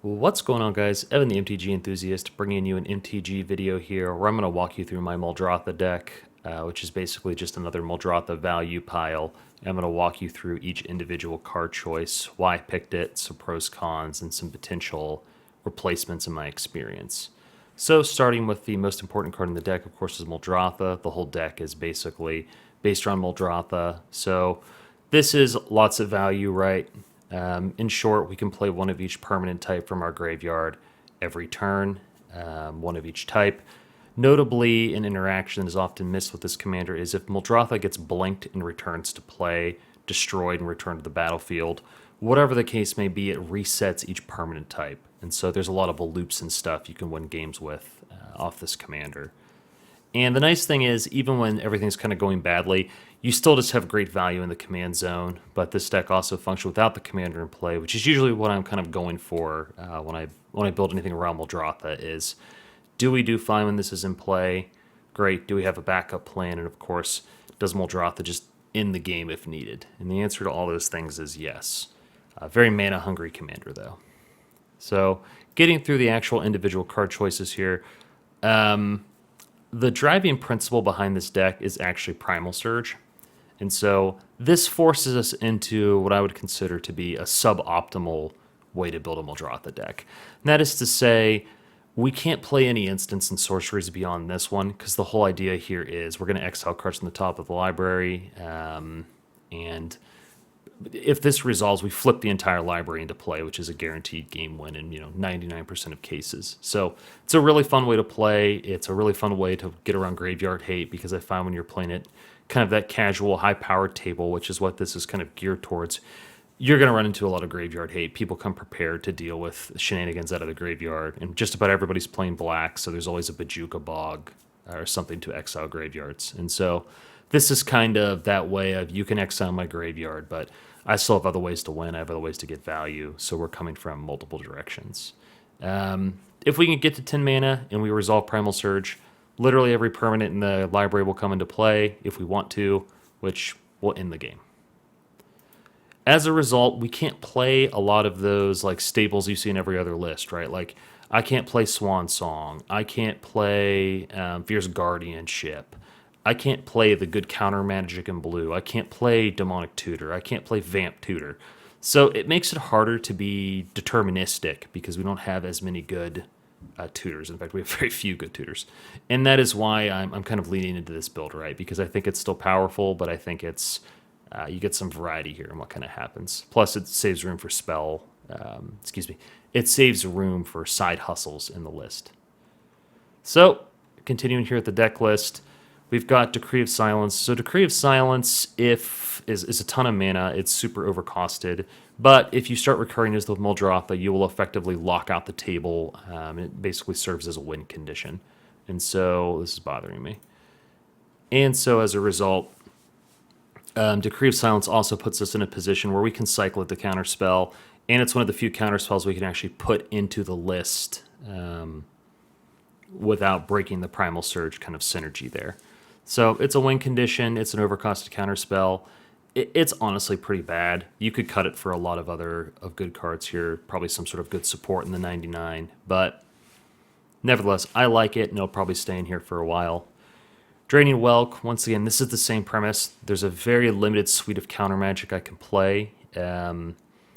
What's going on, guys? Evan the MTG Enthusiast bringing you an MTG video here where I'm going to walk you through my Muldrotha deck, which is basically just another Muldrotha value pile. I'm going to walk you through each individual card choice, why I picked it, some pros, cons, and some potential replacements in my experience. So starting with the most important card in the deck, of course, is Muldrotha. The whole deck is basically based around Muldrotha. So this is lots of value, right? In short, we can play one of each permanent type from our graveyard every turn, one of each type. Notably, an interaction that is often missed with this commander is if Muldrotha gets blinked and returns to play, destroyed and returned to the battlefield, whatever the case may be, it resets each permanent type. And so there's a lot of loops and stuff you can win games with off this commander. And the nice thing is, even when everything's kind of going badly, you still just have great value in the command zone. But this deck also functions without the commander in play, which is usually what I'm kind of going for when I build anything around Muldrotha. Is do we do fine when this is in play? Great. Do we have a backup plan? And of course, does Muldrotha just end the game if needed? And the answer to all those things is yes. Very mana hungry commander though. So getting through the actual individual card choices here. The driving principle behind this deck is actually Primal Surge. And so this forces us into what I would consider to be a suboptimal way to build a Muldrotha deck. And that is to say, we can't play any instants and sorceries beyond this one, because the whole idea here is we're going to exile cards from the top of the library, and if this resolves, we flip the entire library into play, which is a guaranteed game win in 99% of cases. So it's a really fun way to play. It's a really fun way to get around graveyard hate, because I find when you're playing it kind of that casual, high-powered table, which is what this is kind of geared towards, you're going to run into a lot of graveyard hate. People come prepared to deal with shenanigans out of the graveyard, and just about everybody's playing black, so there's always a Bajuka Bog or something to exile graveyards. And so this is kind of that way of, you can exile my graveyard, but I still have other ways to win. I have other ways to get value, so we're coming from multiple directions. If we can get to 10 mana and we resolve Primal Surge, literally every permanent in the library will come into play if we want to, which will end the game. As a result, we can't play a lot of those like staples you see in every other list, right? Like, I can't play Swan Song. I can't play Fierce Guardianship. I can't play the good counter magic in blue. I can't play Demonic Tutor. I can't play Vamp Tutor. So it makes it harder to be deterministic because we don't have as many good tutors. In fact, we have very few good tutors. And that is why I'm kind of leaning into this build, right? Because I think it's still powerful, but I think it's you get some variety here in what kind of happens. Plus, it saves room for it saves room for side hustles in the list. So, continuing here at the deck list, we've got Decree of Silence. So Decree of Silence is a ton of mana. It's super overcosted. But if you start recurring this with Muldrotha, you will effectively lock out the table. It basically serves as a win condition. And so this is bothering me. And so as a result, Decree of Silence also puts us in a position where we can cycle it to counterspell. And it's one of the few counterspells we can actually put into the list without breaking the Primal Surge kind of synergy there. So it's a win condition. It's an overcosted counterspell. It's honestly pretty bad. You could cut it for a lot of other good cards here. Probably some sort of good support in the 99. But nevertheless, I like it, and it'll probably stay in here for a while. Draining Welk, once again, this is the same premise. There's a very limited suite of counter magic I can play. And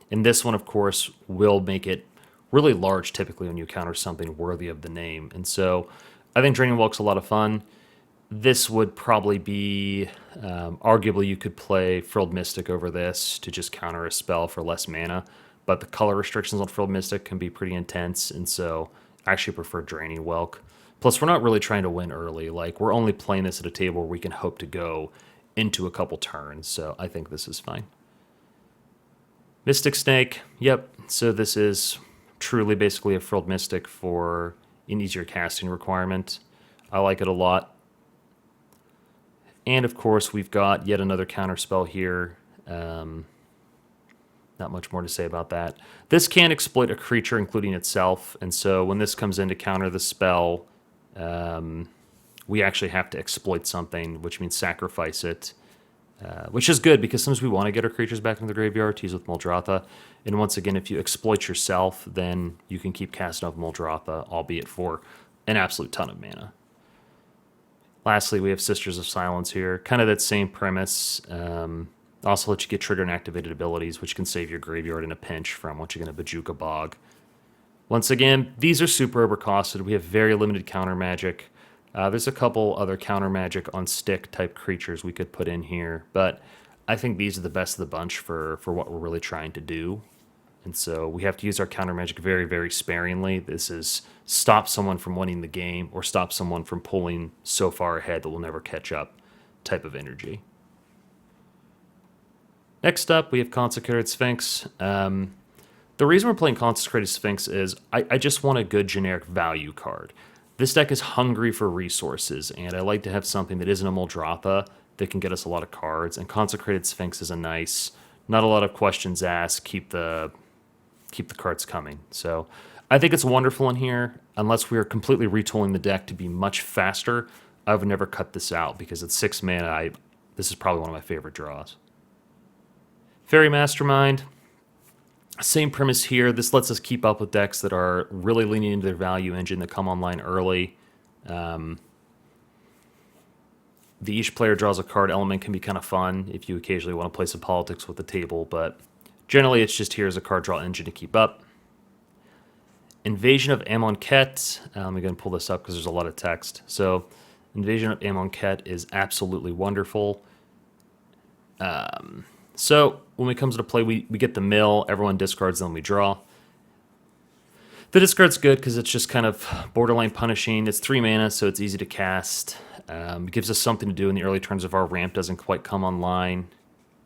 this one, of course, will make it really large typically when you counter something worthy of the name. And so I think Draining Welk's a lot of fun. This would probably be, arguably you could play Frilled Mystic over this to just counter a spell for less mana, but the color restrictions on Frilled Mystic can be pretty intense, and so I actually prefer Draining Welk. Plus, we're not really trying to win early. Like, we're only playing this at a table where we can hope to go into a couple turns, so I think this is fine. Mystic Snake, yep, so this is truly basically a Frilled Mystic for an easier casting requirement. I like it a lot. And of course, we've got yet another counterspell here. Not much more to say about that. This can exploit a creature, including itself. And so when this comes in to counter the spell, we actually have to exploit something, which means sacrifice it. which is good because sometimes we want to get our creatures back into the graveyard to use with Muldrotha. And once again, if you exploit yourself, then you can keep casting off Muldrotha, albeit for an absolute ton of mana. Lastly, we have Sisters of Silence here. Kind of that same premise. Also lets you get trigger and activated abilities, which can save your graveyard in a pinch from once again a Bojuka Bog. Once again, these are super overcosted. We have very limited counter magic. There's a couple other counter magic on stick type creatures we could put in here, but I think these are the best of the bunch for what we're really trying to do. And so we have to use our counter magic very, very sparingly. This is stop someone from winning the game or stop someone from pulling so far ahead that we'll never catch up type of energy. Next up, we have Consecrated Sphinx. The reason we're playing Consecrated Sphinx is I just want a good generic value card. This deck is hungry for resources, and I like to have something that isn't a Muldrotha that can get us a lot of cards, and Consecrated Sphinx is a nice, not a lot of questions asked, keep the cards coming. So I think it's wonderful in here. Unless we are completely retooling the deck to be much faster, I would never cut this out because at 6 mana, this is probably one of my favorite draws. Fairy Mastermind. Same premise here. This lets us keep up with decks that are really leaning into their value engine that come online early. Each player draws a card element can be kind of fun if you occasionally want to play some politics with the table, but generally it's just here as a card draw engine to keep up. Invasion of Amonkhet. I'm going to pull this up because there's a lot of text. So Invasion of Amonkhet is absolutely wonderful. So when it comes to play, we get the mill, everyone discards, then we draw. The discard's good because it's just kind of borderline punishing. It's 3 mana, so it's easy to cast. It gives us something to do in the early turns if our ramp doesn't quite come online.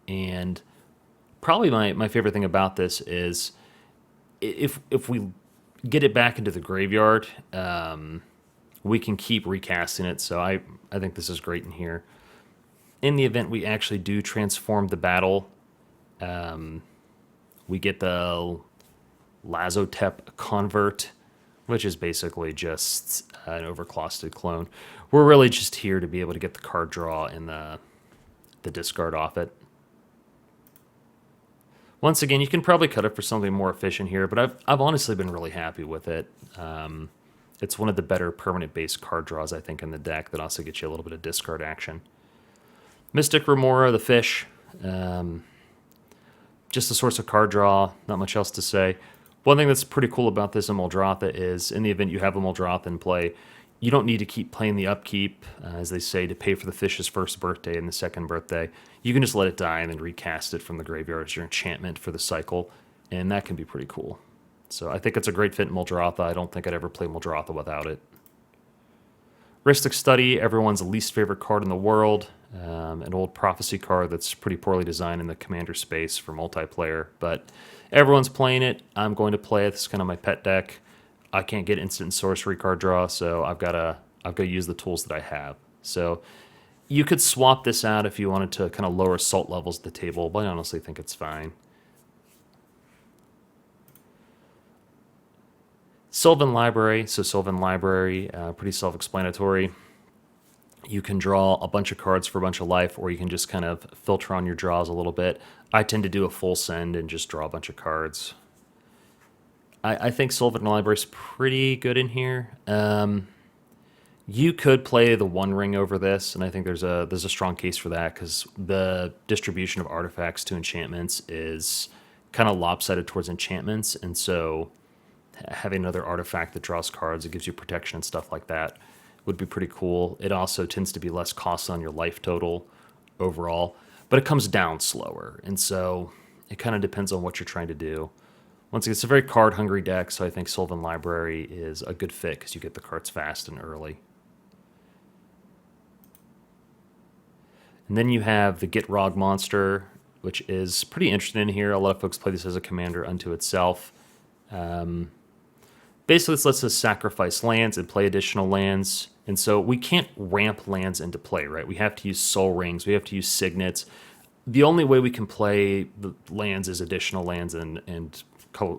And probably my favorite thing about this is if we get it back into the graveyard, we can keep recasting it. So I think this is great in here. In the event we actually do transform the battle, we get the Lazotep Convert, which is basically just an overcosted clone. We're really just here to be able to get the card draw and the discard off it. Once again, you can probably cut it for something more efficient here, but I've honestly been really happy with it. It's one of the better permanent-based card draws, I think, in the deck that also gets you a little bit of discard action. Mystic Remora, the fish. Just a source of card draw, not much else to say. One thing that's pretty cool about this in Muldrotha is, in the event you have a Muldrotha in play, you don't need to keep playing the upkeep, as they say, to pay for the fish's first birthday and the second birthday. You can just let it die and then recast it from the graveyard as your enchantment for the cycle, and that can be pretty cool. So I think it's a great fit in Muldrotha. I don't think I'd ever play Muldrotha without it. Rhystic Study, everyone's least favorite card in the world. An old prophecy card that's pretty poorly designed in the commander space for multiplayer, but everyone's playing it. I'm going to play it. It's kind of my pet deck. I can't get instant and sorcery card draw, so I've got to use the tools that I have. So you could swap this out if you wanted to kind of lower salt levels at the table, but I honestly think it's fine. Sylvan Library. So Sylvan Library, pretty self-explanatory. You can draw a bunch of cards for a bunch of life, or you can just kind of filter on your draws a little bit. I tend to do a full send and just draw a bunch of cards. I think Sylvan Library is pretty good in here. You could play the One Ring over this, and I think there's a strong case for that because the distribution of artifacts to enchantments is kind of lopsided towards enchantments, and so having another artifact that draws cards, it gives you protection and stuff like that, would be pretty cool. It also tends to be less costly on your life total overall, but it comes down slower, and so it kind of depends on what you're trying to do. Once again, it's a very card-hungry deck, so I think Sylvan Library is a good fit because you get the cards fast and early. And then you have the Gitrog monster, which is pretty interesting in here. A lot of folks play this as a commander unto itself. Basically, this lets us sacrifice lands and play additional lands. And so we can't ramp lands into play, right? We have to use Soul Rings. We have to use Signets. The only way we can play the lands is additional lands and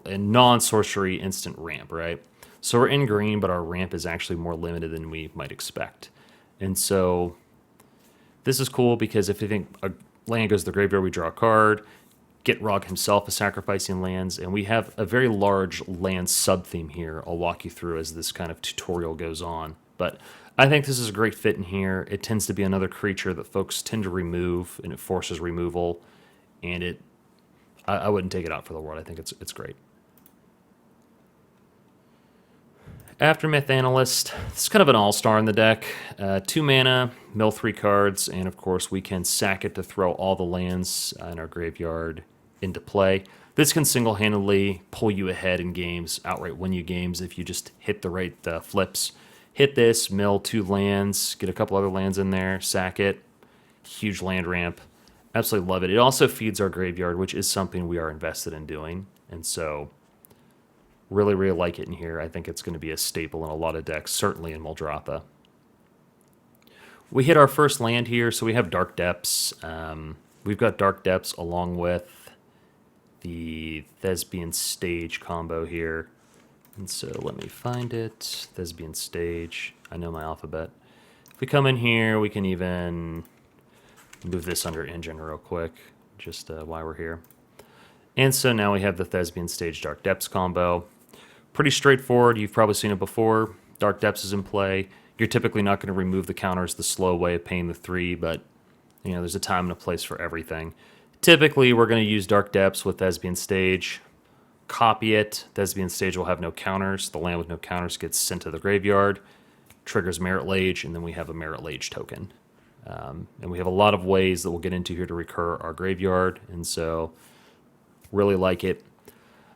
non-sorcery instant ramp, right? So we're in green, but our ramp is actually more limited than we might expect. And so this is cool because if you think Land goes to the graveyard, we draw a card. Gitrog himself is sacrificing lands, and we have a very large land subtheme here I'll walk you through as this kind of tutorial goes on. But I think this is a great fit in here. It tends to be another creature that folks tend to remove, and it forces removal, and I wouldn't take it out for the world. I think it's great. Aftermath Analyst, it's kind of an all-star in the deck. 2 mana, mill 3 cards, and of course we can sack it to throw all the lands in our graveyard into play. This can single-handedly pull you ahead in games, outright win you games if you just hit the right flips. Hit this, mill 2 lands, get a couple other lands in there, sack it. Huge land ramp. Absolutely love it. It also feeds our graveyard, which is something we are invested in doing, and so really, really like it in here. I think it's going to be a staple in a lot of decks, certainly in Muldrotha. We hit our first land here, so we have Dark Depths. We've got Dark Depths along with the Thespian Stage combo here. And so let me find it. Thespian Stage. I know my alphabet. If we come in here, we can even move this under Engine real quick, just while we're here. And so now we have the Thespian Stage Dark Depths combo. Pretty straightforward. You've probably seen it before. Dark Depths is in play. You're typically not going to remove the counters the slow way of paying the 3, but you know there's a time and a place for everything. Typically, we're going to use Dark Depths with Thespian Stage. Copy it. Thespian Stage will have no counters. The land with no counters gets sent to the graveyard. Triggers Merit Lage, and then we have a Merit Lage token. And we have a lot of ways that we'll get into here to recur our graveyard, and so really like it.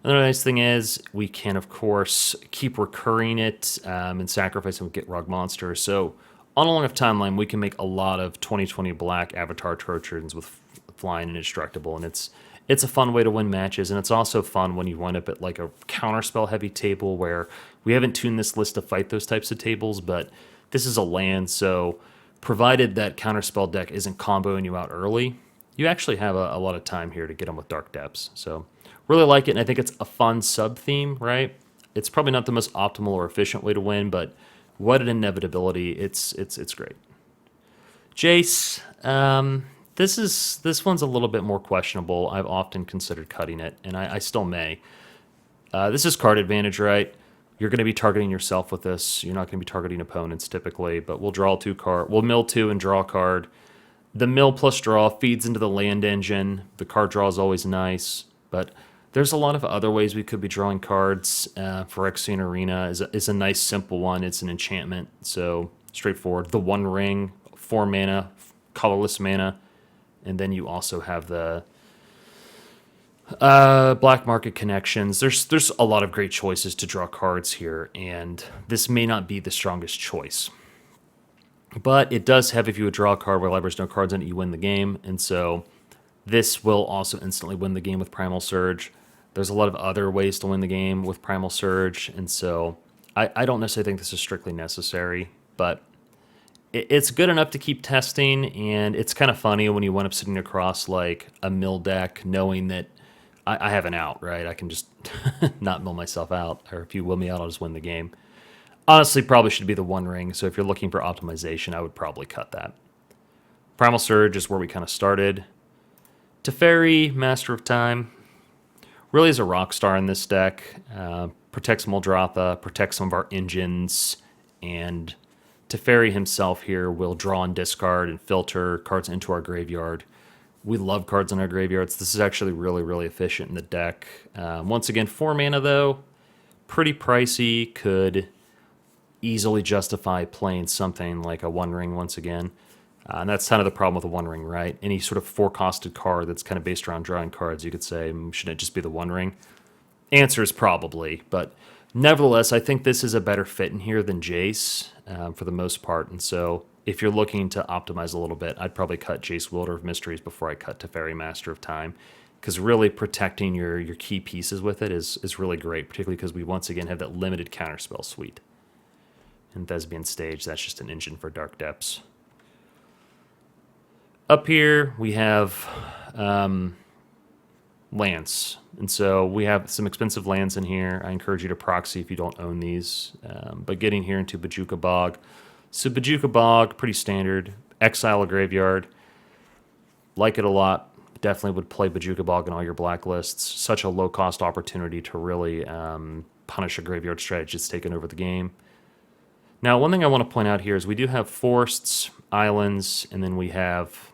Another nice thing is we can, of course, keep recurring it and sacrificing with Gitrog monsters. So on a long enough timeline, we can make a lot of 2020 black Avatar Trochans with flying and indestructible, and it's a fun way to win matches, and it's also fun when you wind up at like a counterspell heavy table where we haven't tuned this list to fight those types of tables, but this is a land, so provided that counterspell deck isn't comboing you out early, you actually have a lot of time here to get them with Dark Depths. So really like it, and I think it's a fun sub-theme, right? It's probably not the most optimal or efficient way to win, but what an inevitability. It's great. Jace, this one's a little bit more questionable. I've often considered cutting it, and I still may. This is card advantage, right? You're going to be targeting yourself with this. You're not going to be targeting opponents typically, but we'll draw 2 cards. We'll mill 2 and draw a card. The mill plus draw feeds into the land engine. The card draw is always nice, but there's a lot of other ways we could be drawing cards. Phyrexian Arena is a nice, simple one. It's an enchantment, so straightforward. The One Ring, 4 mana, colorless mana, and then you also have the Black Market Connections. There's a lot of great choices to draw cards here, and this may not be the strongest choice. But it does have, if you would draw a card where there's no cards in it, you win the game, and so this will also instantly win the game with Primal Surge. There's a lot of other ways to win the game with Primal Surge, and so I don't necessarily think this is strictly necessary, but it's good enough to keep testing, and it's kind of funny when you wind up sitting across like a mill deck knowing that I have an out, right? I can just not mill myself out, or if you will me out, I'll just win the game. Honestly, probably should be the One Ring, so if you're looking for optimization, I would probably cut that. Primal Surge is where we kind of started. Teferi, Master of Time, really is a rock star in this deck. Protects Muldrotha, protects some of our engines, and Teferi himself here will draw and discard and filter cards into our graveyard. We love cards in our graveyards. This is actually really, really efficient in the deck. Once again, 4 mana though, pretty pricey, could easily justify playing something like a One Ring once again. And that's kind of the problem with a One Ring, right? Any sort of 4-costed card that's kind of based around drawing cards, you could say, shouldn't it just be the One Ring? Answer is probably, but nevertheless, I think this is a better fit in here than Jace for the most part. And so if you're looking to optimize a little bit, I'd probably cut Jace Wielder of Mysteries before I cut Teferi Master of Time, because really protecting your key pieces with it is really great, particularly because we once again have that limited counterspell suite. In Thespian Stage, that's just an engine for Dark Depths. Up here, we have lands. And so we have some expensive lands in here. I encourage you to proxy if you don't own these. But getting here into Bojuka Bog. So Bojuka Bog, pretty standard. Exile a graveyard. Like it a lot. Definitely would play Bojuka Bog in all your blacklists. Such a low-cost opportunity to really punish a graveyard strategist taking over the game. Now, one thing I want to point out here is we do have forests, islands, and then we have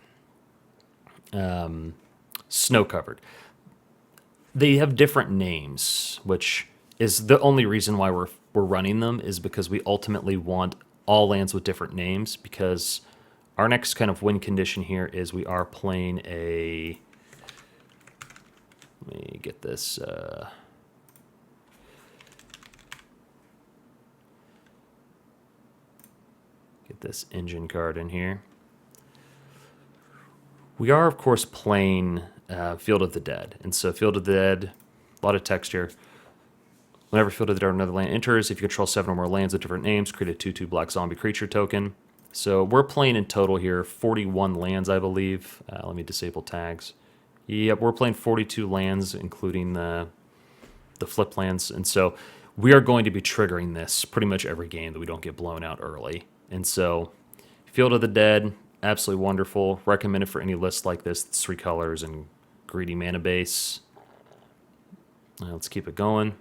snow-covered. They have different names, which is the only reason why we're running them, is because we ultimately want all lands with different names, because our next kind of win condition here is we are playing a... Let me get this... get this engine card in here. We are, of course, playing Field of the Dead. And so Field of the Dead, a lot of text here. Whenever Field of the Dead or another land enters, if you control 7 or more lands with different names, create a 2/2 black zombie creature token. So we're playing in total here 41 lands, I believe. Let me disable tags. Yep, we're playing 42 lands, including the flip lands. And so we are going to be triggering this pretty much every game that we don't get blown out early. And so Field of the Dead, absolutely wonderful. Recommended for any list like this. It's 3 colors and greedy mana base. Let's keep it going.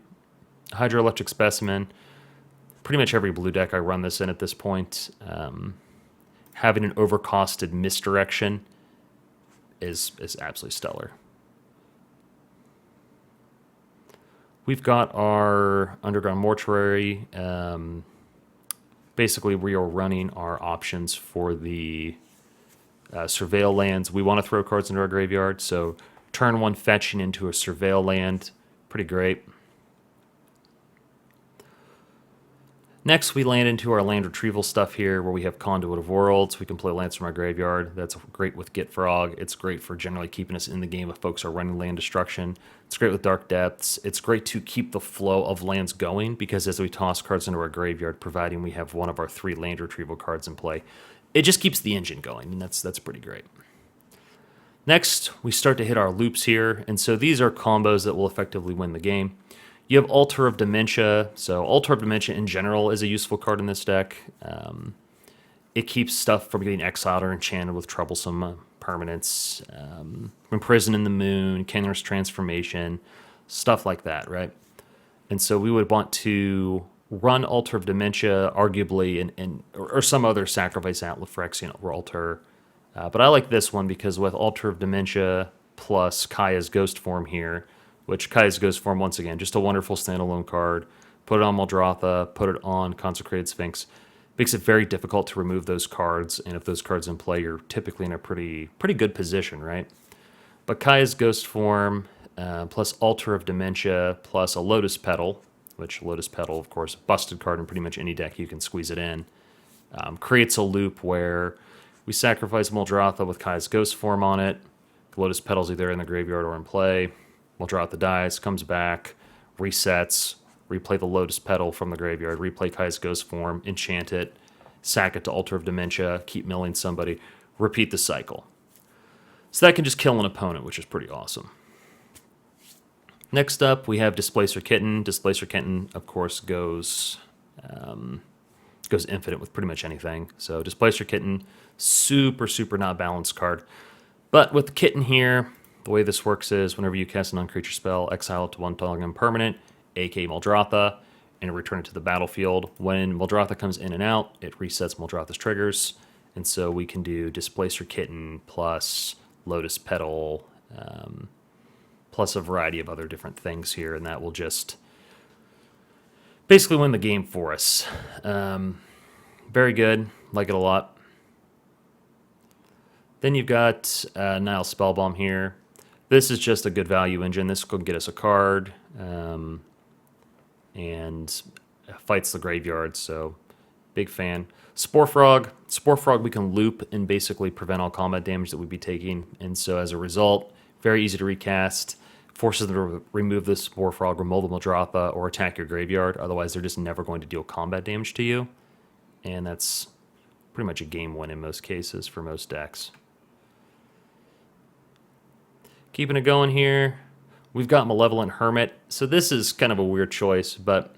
Hydroelectric Specimen. Pretty much every blue deck I run this in at this point. Having an overcosted misdirection is absolutely stellar. We've got our Underground Mortuary. Basically, we are running our options for the Surveil lands. We want to throw cards into our graveyard, so turn 1 fetching into a Surveil land. Pretty great. Next, we land into our land retrieval stuff here, where we have Conduit of Worlds. We can play lands from our graveyard. That's great with Git Frog. It's great for generally keeping us in the game if folks are running land destruction. It's great with Dark Depths. It's great to keep the flow of lands going, because as we toss cards into our graveyard, providing we have one of our 3 land retrieval cards in play, it just keeps the engine going, and that's pretty great. Next, we start to hit our loops here, and so these are combos that will effectively win the game. You have Altar of Dementia. So Altar of Dementia in general is a useful card in this deck. It keeps stuff from getting exiled or enchanted with troublesome permanents. Imprison in the Moon, Kenris Transformation, stuff like that, right? And so we would want to run Altar of Dementia, arguably, or some other Sacrifice Outlet for Phyrexian or Altar. But I like this one because with Altar of Dementia plus Kaya's Ghost Form here, which Kaya's Ghost Form, once again, just a wonderful standalone card. Put it on Muldrotha, put it on Consecrated Sphinx. Makes it very difficult to remove those cards, and if those cards in play, you're typically in a pretty good position, right? But Kaya's Ghost Form, plus Altar of Dementia, plus a Lotus Petal, which Lotus Petal, of course, a busted card in pretty much any deck you can squeeze it in, creates a loop where we sacrifice Muldrotha with Kaya's Ghost Form on it. Lotus Petal's either in the graveyard or in play. Muldrotha dies, comes back, resets, replay the Lotus Petal from the graveyard, replay Kaya's Ghost Form, enchant it, sack it to Altar of Dementia, keep milling somebody, repeat the cycle. So that can just kill an opponent, which is pretty awesome. Next up, we have Displacer Kitten. Displacer Kitten, of course, goes infinite with pretty much anything. So Displacer Kitten, super not balanced card. But with the Kitten here, the way this works is whenever you cast a non-creature spell, exile it to 1 target permanent, aka Muldrotha, and return it to the battlefield. When Muldrotha comes in and out, it resets Muldrotha's triggers. And so we can do Displacer Kitten plus Lotus Petal, plus a variety of other different things here, and that will just basically win the game for us. Very good. Like it a lot. Then you've got Nile Spellbomb here. This is just a good value engine. This will get us a card and fights the graveyard, so big fan. Spore Frog. Spore Frog we can loop and basically prevent all combat damage that we'd be taking, and so as a result, very easy to recast. Forces them to remove the Spore Frog, remove the Muldrotha, or attack your graveyard. Otherwise, they're just never going to deal combat damage to you, and that's pretty much a game win in most cases for most decks. Keeping it going here, we've got Malevolent Hermit. So this is kind of a weird choice, but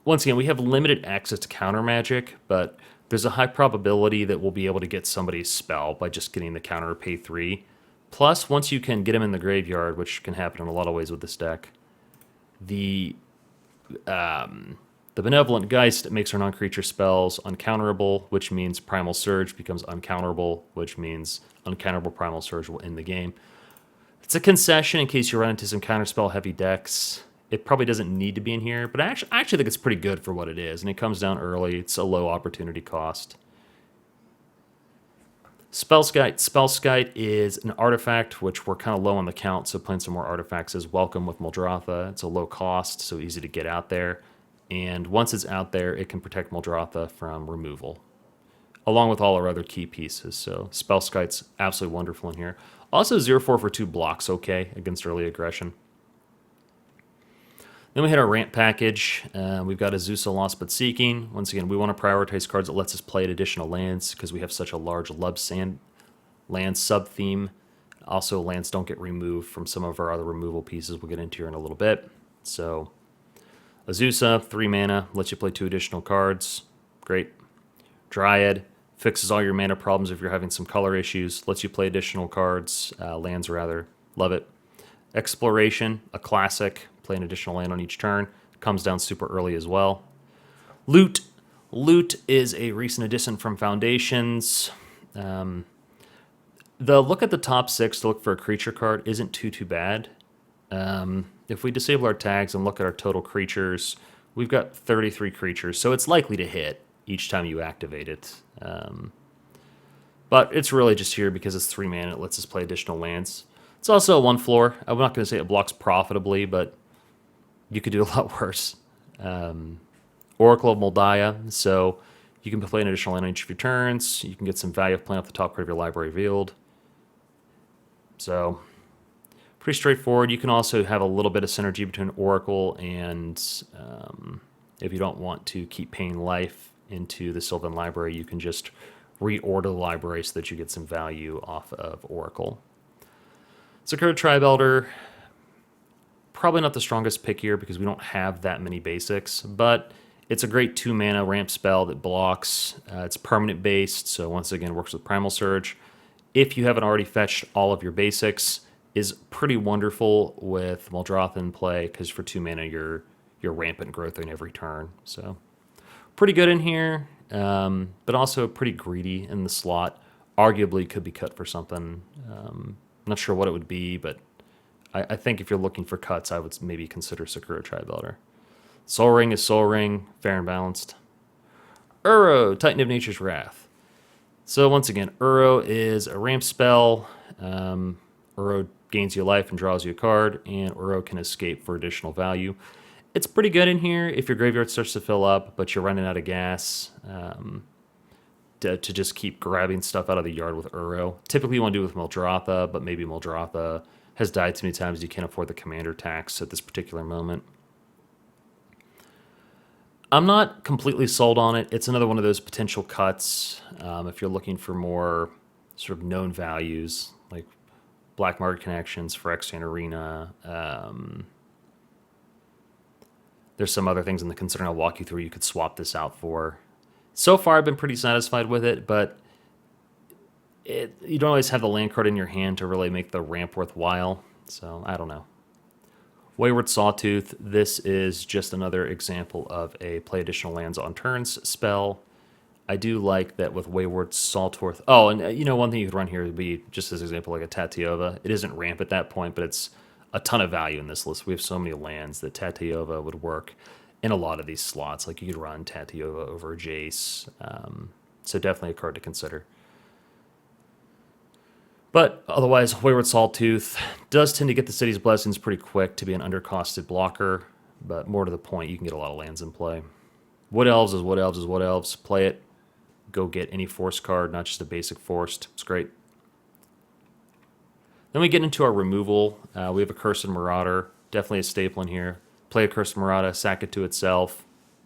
once again, we have limited access to counter magic, but there's a high probability that we'll be able to get somebody's spell by just getting the counter pay 3. Plus, once you can get him in the graveyard, which can happen in a lot of ways with this deck, the Benevolent Geist makes our non-creature spells uncounterable, which means Primal Surge becomes uncounterable, which means uncounterable Primal Surge will end the game. It's a concession in case you run into some counterspell heavy decks. It probably doesn't need to be in here, but I actually think it's pretty good for what it is, and it comes down early. It's a low opportunity cost. Spellskite is an artifact, which we're kind of low on the count, so playing some more artifacts is welcome with Muldrotha. It's a low cost, so easy to get out there. And once it's out there, it can protect Muldrotha from removal, along with all our other key pieces. So Spellskite's absolutely wonderful in here. Also 0/4 for 2 blocks, okay, against early aggression. Then we hit our ramp package. We've got Azusa Lost But Seeking. Once again, we want to prioritize cards that lets us play at additional lands because we have such a large land sub-theme. Also, lands don't get removed from some of our other removal pieces we'll get into here in a little bit. So Azusa, 3 mana, lets you play 2 additional cards. Great. Dryad fixes all your mana problems if you're having some color issues. Lets you play additional cards, lands rather. Love it. Exploration, a classic. Play an additional land on each turn. Comes down super early as well. Loot. Loot is a recent addition from Foundations. The look at the top 6 to look for a creature card isn't too bad. If we disable our tags and look at our total creatures, we've got 33 creatures, so it's likely to hit each time you activate it. But it's really just here because it's 3 mana. It lets us play additional lands. It's also a 1 floor. I'm not going to say it blocks profitably, but you could do a lot worse. Oracle of Moldiah, so you can play an additional land on each of your turns. You can get some value of playing off the top card of your library revealed. So pretty straightforward. You can also have a little bit of synergy between Oracle and if you don't want to keep paying life into the Sylvan Library, you can just reorder the library so that you get some value off of Oracle. Sakura Tribe Elder, probably not the strongest pick here because we don't have that many basics, but it's a great 2 mana ramp spell that blocks. It's permanent based, so once again works with Primal Surge. If you haven't already fetched all of your basics, is pretty wonderful with Muldrotha in play because for 2 mana you're rampant growth in every turn. So pretty good in here, but also pretty greedy in the slot. Arguably could be cut for something. Not sure what it would be, but I think if you're looking for cuts, I would maybe consider Sakura Tribe Elder. Soul Ring is Soul Ring, fair and balanced. Uro, Titan of Nature's Wrath. So once again, Uro is a ramp spell. Uro gains you life and draws you a card, and Uro can escape for additional value. It's pretty good in here if your graveyard starts to fill up, but you're running out of gas. To just keep grabbing stuff out of the yard with Uro. Typically you want to do it with Muldrotha, but maybe Muldrotha has died too many times you can't afford the commander tax at this particular moment. I'm not completely sold on it. It's another one of those potential cuts if you're looking for more sort of known values, like Black Market Connections, Phyrexian Arena. There's some other things in the concern I'll walk you through you could swap this out for. So far, I've been pretty satisfied with it, but you don't always have the land card in your hand to really make the ramp worthwhile, so I don't know. Wayward Sawtooth, this is just another example of a play additional lands on turns spell. I do like that with Wayward Sawtooth. Oh, and one thing you could run here would be, just as an example, like a Tatyova. It isn't ramp at that point, but it's a ton of value in this list. We have so many lands that Tatyova would work in a lot of these slots. Like you could run Tatyova over Jace. So definitely a card to consider. But otherwise, Wayward Sawtooth does tend to get the City's Blessings pretty quick to be an undercosted blocker. But more to the point, you can get a lot of lands in play. Wood Elves is Wood Elves is Wood Elves. Play it. Go get any force card, not just a basic forced. It's great. Then we get into our removal. We have a Cursed Marauder. Definitely a staple in here. Play a Cursed Marauder, sack it to itself.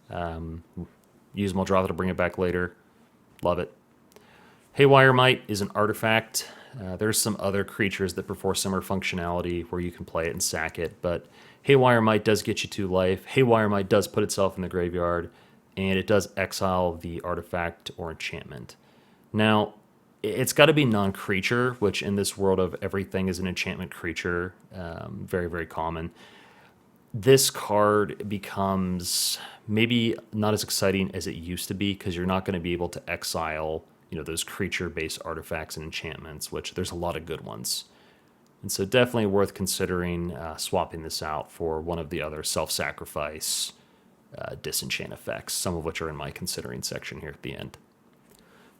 Use Muldrotha to bring it back later. Love it. Haywire Might is an artifact. There's some other creatures that perform similar functionality where you can play it and sack it, but Haywire Might does get you 2 life. Haywire Might does put itself in the graveyard, and it does exile the artifact or enchantment. Now, it's got to be non-creature, which in this world of everything is an enchantment creature, very, very common. This card becomes maybe not as exciting as it used to be because you're not going to be able to exile, those creature-based artifacts and enchantments, which there's a lot of good ones. And so definitely worth considering swapping this out for one of the other self-sacrifice disenchant effects, some of which are in my considering section here at the end.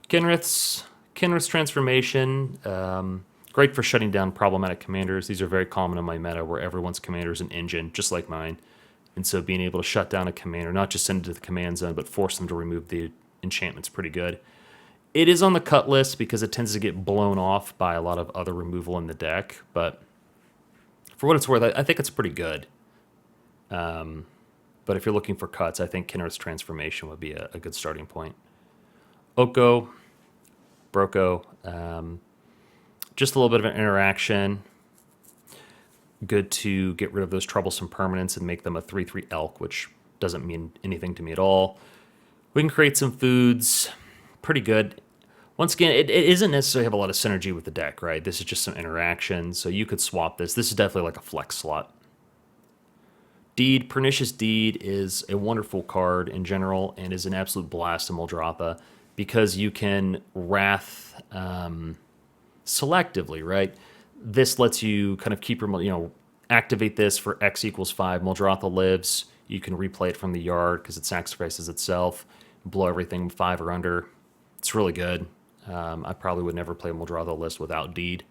Kinrith's transformation, great for shutting down problematic commanders. These are very common in my meta where everyone's commander is an engine, just like mine. And so being able to shut down a commander, not just send it to the command zone, but force them to remove the enchantment's pretty good. It is on the cut list because it tends to get blown off by a lot of other removal in the deck, but for what it's worth, I think it's pretty good. But if you're looking for cuts, I think Kinrith's transformation would be a good starting point. Oko, Broko, just a little bit of an interaction. Good to get rid of those troublesome permanents and make them a 3/3 elk, which doesn't mean anything to me at all. We can create some foods. Pretty good. Once again, it isn't necessarily have a lot of synergy with the deck, right? This is just some interaction, so you could swap this. This is definitely like a flex slot. Deed, Pernicious Deed is a wonderful card in general and is an absolute blast in Muldrotha because you can Wrath selectively, right? This lets you kind of keep your, activate this for X equals 5. Muldrotha lives. You can replay it from the yard because it sacrifices itself. Blow everything 5 or under. It's really good. I probably would never play a Muldrotha list without Deed.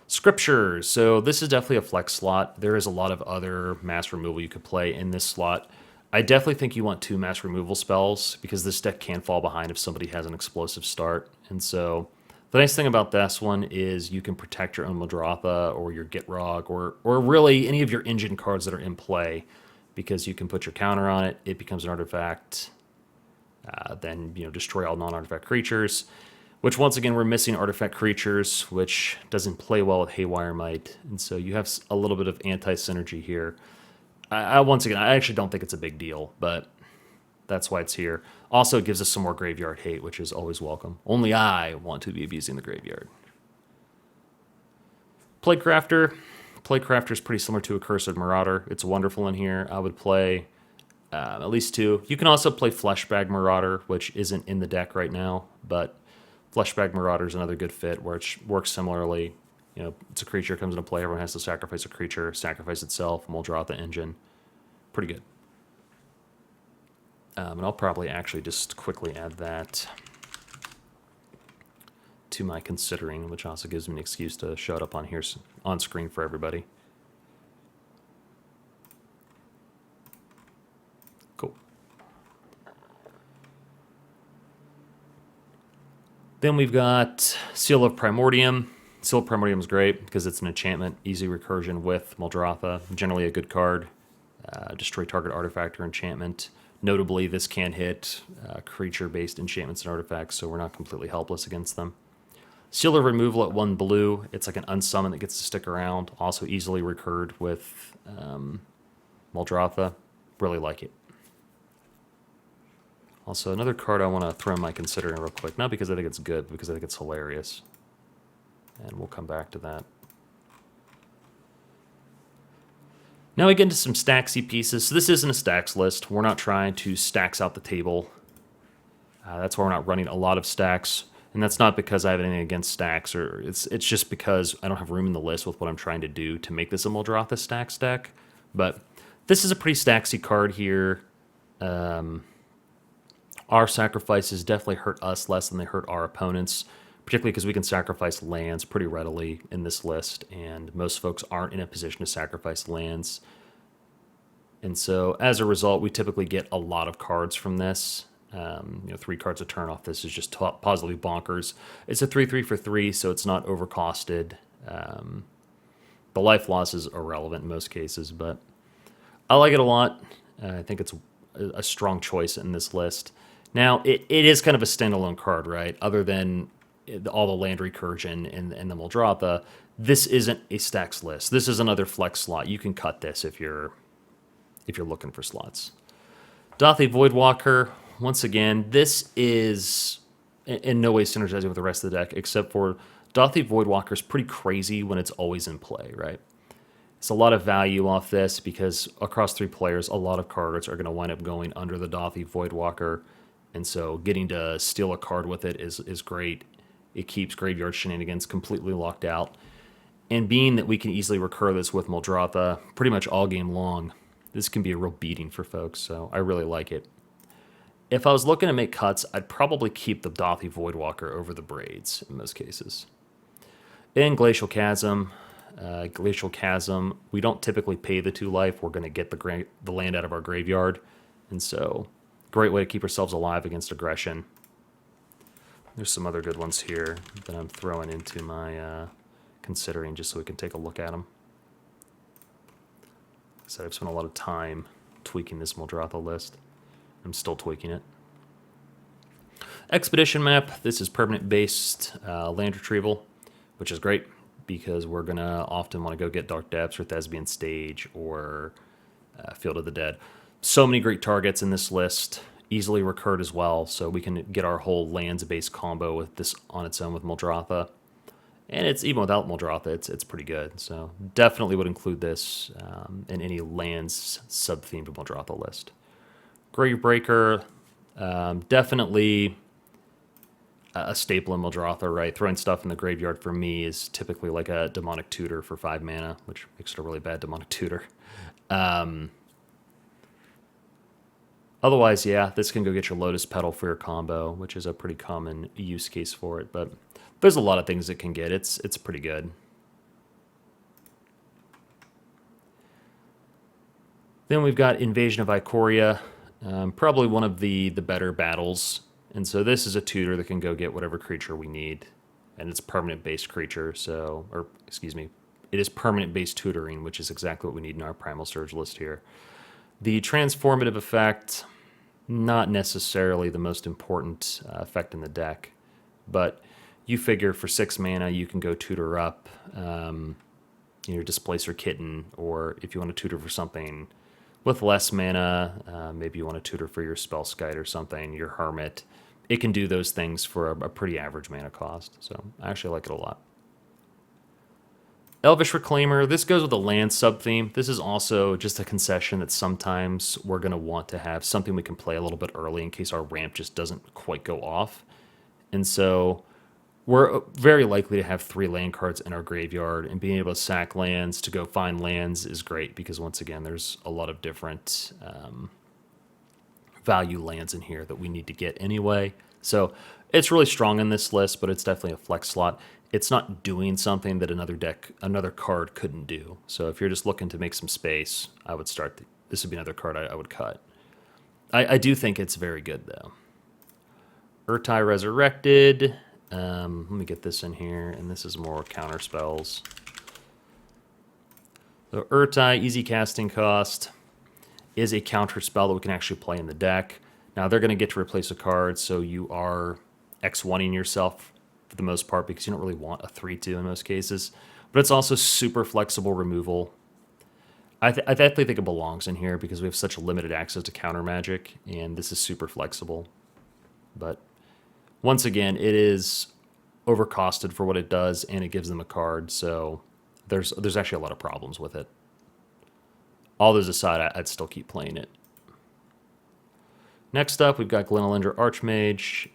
Scriptures. So this is definitely a flex slot. There is a lot of other mass removal you could play in this slot. I definitely think you want 2 mass removal spells because this deck can fall behind if somebody has an explosive start. And so the nice thing about this one is you can protect your own Muldrotha or your Gitrog or really any of your engine cards that are in play because you can put your counter on it. It becomes an artifact. Then, destroy all non-artifact creatures, which once again, we're missing artifact creatures, which doesn't play well with Haywire Might. And so you have a little bit of anti-synergy here. Once again, I actually don't think it's a big deal, but that's why it's here. Also, it gives us some more graveyard hate, which is always welcome. Only I want to be abusing the graveyard. Plaguecrafter. Plaguecrafter is pretty similar to a Cursed Marauder. It's wonderful in here. I would play at least 2. You can also play Fleshbag Marauder, which isn't in the deck right now, but Fleshbag Marauder is another good fit where it works similarly. It's a creature comes into play. Everyone has to sacrifice a creature, sacrifice itself, Muldrotha engine. Pretty good. And I'll probably actually just quickly add that to my considering, which also gives me an excuse to show it up on here on screen for everybody. Cool. Then we've got Seal of Primordium. Seal of Primordium is great because it's an enchantment, easy recursion with Muldrotha. Generally a good card. Destroy target artifact or enchantment. Notably, this can hit creature-based enchantments and artifacts, so we're not completely helpless against them. Seal of Removal at 1 blue. It's like an unsummon that gets to stick around. Also easily recurred with Muldrotha. Really like it. Also, another card I want to throw in my considering real quick. Not because I think it's good, but because I think it's hilarious. And we'll come back to that. Now we get into some stacksy pieces. So this isn't a stacks list. We're not trying to stacks out the table. That's why we're not running a lot of stacks. And that's not because I have anything against stacks, or it's just because I don't have room in the list with what I'm trying to do to make this a Muldrotha stacks deck. But this is a pretty stacksy card here. Our sacrifices definitely hurt us less than they hurt our opponents, particularly because we can sacrifice lands pretty readily in this list, and most folks aren't in a position to sacrifice lands. And so as a result, we typically get a lot of cards from this. 3 cards a turn off this is just positively bonkers. It's a 3/3 for 3, so it's not overcosted. The life loss is irrelevant in most cases, but I like it a lot. I think it's a strong choice in this list. Now, it is kind of a standalone card, right? Other than all the land recursion and the Muldrotha, this isn't a stacks list. This is another flex slot. You can cut this if you're looking for slots. Dothy Voidwalker, once again, this is in no way synergizing with the rest of the deck, except for Dothy Voidwalker is pretty crazy when it's always in play, right? It's a lot of value off this because across 3 players, a lot of cards are going to wind up going under the Dothy Voidwalker, and so getting to steal a card with it is great. It keeps Graveyard Shenanigans completely locked out. And being that we can easily recur this with Muldrotha pretty much all game long, this can be a real beating for folks, so I really like it. If I was looking to make cuts, I'd probably keep the Dothy Voidwalker over the Braids in most cases. In Glacial Chasm, we don't typically pay the 2 life. We're going to get the land out of our graveyard, and so great way to keep ourselves alive against aggression. There's some other good ones here that I'm throwing into my considering just so we can take a look at them. So I've spent a lot of time tweaking this Muldrotha list. I'm still tweaking it. Expedition map. This is permanent-based land retrieval, which is great because we're going to often want to go get Dark Depths or Thespian Stage or Field of the Dead. So many great targets in this list. Easily recurred as well, so we can get our whole lands-based combo with this on its own with Muldrotha. And it's even without Muldrotha, it's pretty good. So definitely would include this in any lands sub-themed Muldrotha list. Gravebreaker, definitely a staple in Muldrotha, right? Throwing stuff in the graveyard for me is typically like a Demonic Tutor for 5 mana, which makes it a really bad Demonic Tutor. Otherwise, yeah, this can go get your Lotus Petal for your combo, which is a pretty common use case for it, but there's a lot of things it can get. It's pretty good. Then we've got Invasion of Ikoria, probably one of the better battles. And so this is a tutor that can go get whatever creature we need. And it's permanent-based creature, so, or excuse me, it is permanent-based tutoring, which is exactly what we need in our Primal Surge list here. The transformative effect, not necessarily the most important effect in the deck, but you figure for 6 mana you can go tutor up your Displacer Kitten, or if you want to tutor for something with less mana, maybe you want to tutor for your Spellskite or something, your Hermit. It can do those things for a pretty average mana cost, so I actually like it a lot. Elvish Reclaimer, this goes with the land sub-theme. This is also just a concession that sometimes we're going to want to have something we can play a little bit early in case our ramp just doesn't quite go off. And so we're very likely to have 3 land cards in our graveyard, and being able to sack lands to go find lands is great because, once again, there's a lot of different value lands in here that we need to get anyway. So it's really strong in this list, but it's definitely a flex slot. It's not doing something that another card couldn't do. So if you're just looking to make some space, I would start. This would be another card I would cut. I do think it's very good, though. Urtai Resurrected. Let me get this in here, and this is more counter spells. So Urtai, easy casting cost, is a counter spell that we can actually play in the deck. Now they're going to get to replace a card, so you are X1ing yourself for the most part because you don't really want a 3-2 in most cases. But it's also super flexible removal. I definitely think it belongs in here because we have such limited access to counter magic, and this is super flexible. But once again, it is overcosted for what it does, and it gives them a card, so there's actually a lot of problems with it. All those aside, I'd still keep playing it. Next up, we've got Glenelendra Archmage.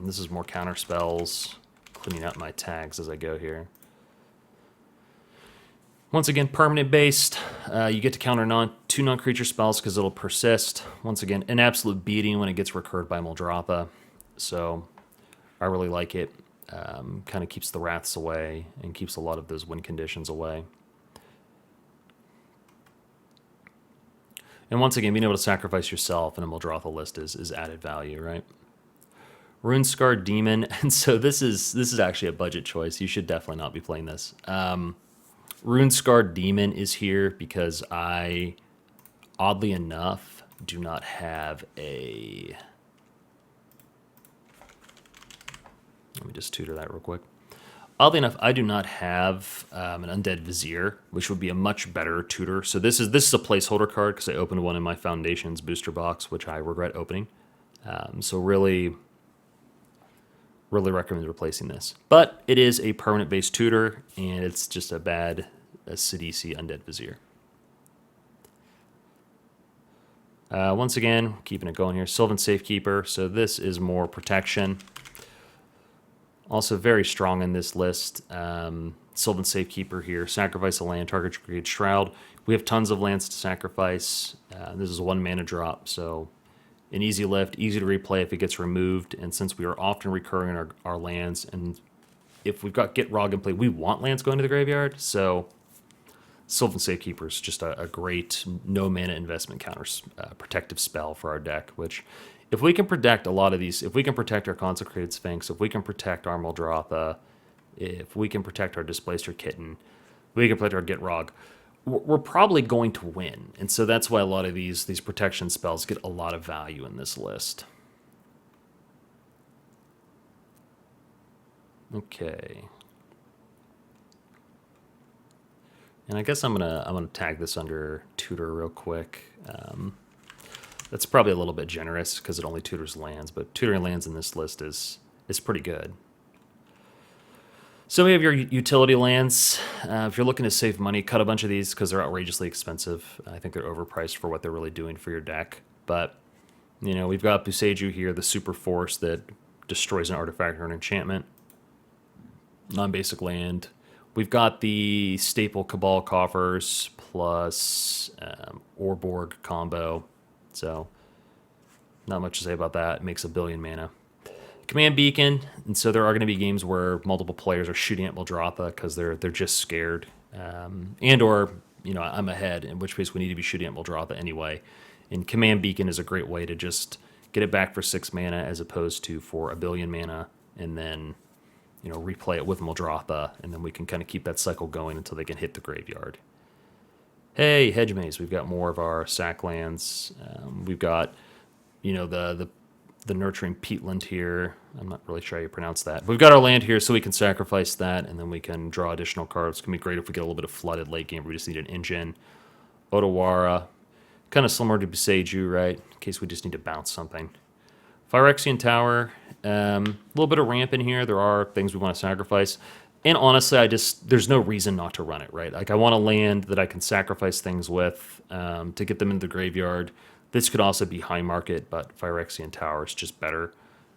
This is more counter spells, cleaning out my tags as I go here. Once again, permanent based. You get to counter 2 non-creature spells because it'll persist. Once again, an absolute beating when it gets recurred by Muldrotha. So I really like it. Kind of keeps the wraths away and keeps a lot of those win conditions away. And once again, being able to sacrifice yourself in a Muldrotha list is added value, right? Runescarred Demon, and so this is actually a budget choice. You should definitely not be playing this. Runescarred Demon is here because I, oddly enough, do not have a... Let me just tutor that real quick. Oddly enough, I do not have an Undead Vizier, which would be a much better tutor. So this is a placeholder card because I opened one in my Foundations booster box, which I regret opening. So really recommend replacing this. But it is a permanent base tutor, and it's just a bad Sidisi Undead Vizier. Once again, keeping it going here, Sylvan Safekeeper. So this is more protection. Also very strong in this list. Sylvan Safekeeper here. Sacrifice a land, target create Shroud. We have tons of lands to sacrifice. This is a 1-mana drop, so an easy lift, easy to replay if it gets removed. And since we are often recurring our lands, and if we've got Get Rog in play, we want lands going to the graveyard. So Sylvan Safekeeper is just a great no-mana investment counter protective spell for our deck, which if we can protect a lot of these, if we can protect our Consecrated Sphinx, if we can protect our Muldrotha, if we can protect our Displacer Kitten, we can protect our Get Rog, we're probably going to win. And so that's why a lot of these protection spells get a lot of value in this list. Okay. And I guess I'm gonna tag this under tutor real quick. That's probably a little bit generous because it only tutors lands, but tutoring lands in this list is pretty good. So we have your utility lands. If you're looking to save money, cut a bunch of these because they're outrageously expensive. I think they're overpriced for what they're really doing for your deck. But, you know, we've got Boseiju here, the super force that destroys an artifact or an enchantment. Non-basic land. We've got the staple Cabal Coffers plus Orborg combo. So, not much to say about that. It makes 1 billion mana. Command Beacon, and so there are going to be games where multiple players are shooting at Muldrotha because they're just scared, and or I'm ahead, in which case we need to be shooting at Muldrotha anyway. And Command Beacon is a great way to just get it back for 6 mana as opposed to for 1 billion mana, and then replay it with Muldrotha, and then we can kind of keep that cycle going until they can hit the graveyard. Hey, Hedge Maze, we've got more of our sack lands. We've got the Nurturing Peatland here. I'm not really sure how you pronounce that. But we've got our land here, so we can sacrifice that, and then we can draw additional cards. It's going to be great if we get a little bit of flooded late game where we just need an engine. Otawara, kind of similar to Boseiju, right? In case we just need to bounce something. Phyrexian Tower, a little bit of ramp in here. There are things we want to sacrifice. And honestly, there's no reason not to run it, right? Like, I want a land that I can sacrifice things with to get them into the graveyard. This could also be high market, but Phyrexian Tower is just better.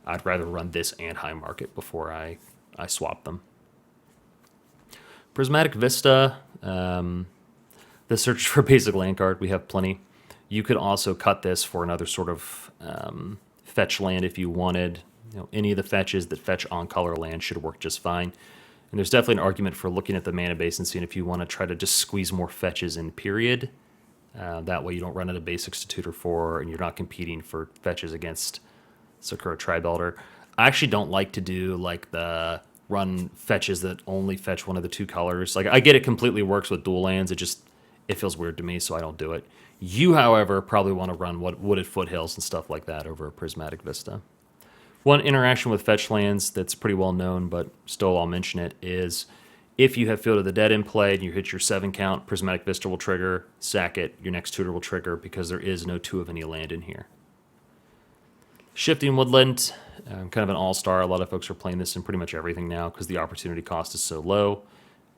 I'd rather run this and high market before I swap them. Prismatic Vista, the search for basic land card, we have plenty. You could also cut this for another sort of fetch land if you wanted. Any of the fetches that fetch on color land should work just fine. And there's definitely an argument for looking at the mana base and seeing if you want to try to just squeeze more fetches in, period. That way you don't run out of basics to tutor for, and you're not competing for fetches against Sakura Tribe Elder. I actually don't like to do like the run fetches that only fetch one of the 2 colors. Like, I get it completely works with dual lands. It feels weird to me, so I don't do it. You, however, probably want to run Wooded Foothills and stuff like that over Prismatic Vista. One interaction with fetch lands that's pretty well known, but still I'll mention it, is if you have Field of the Dead in play and you hit your 7 count, Prismatic Vista will trigger, sack it, your next tutor will trigger because there is no 2 of any land in here. Shifting Woodland, kind of an all-star. A lot of folks are playing this in pretty much everything now because the opportunity cost is so low.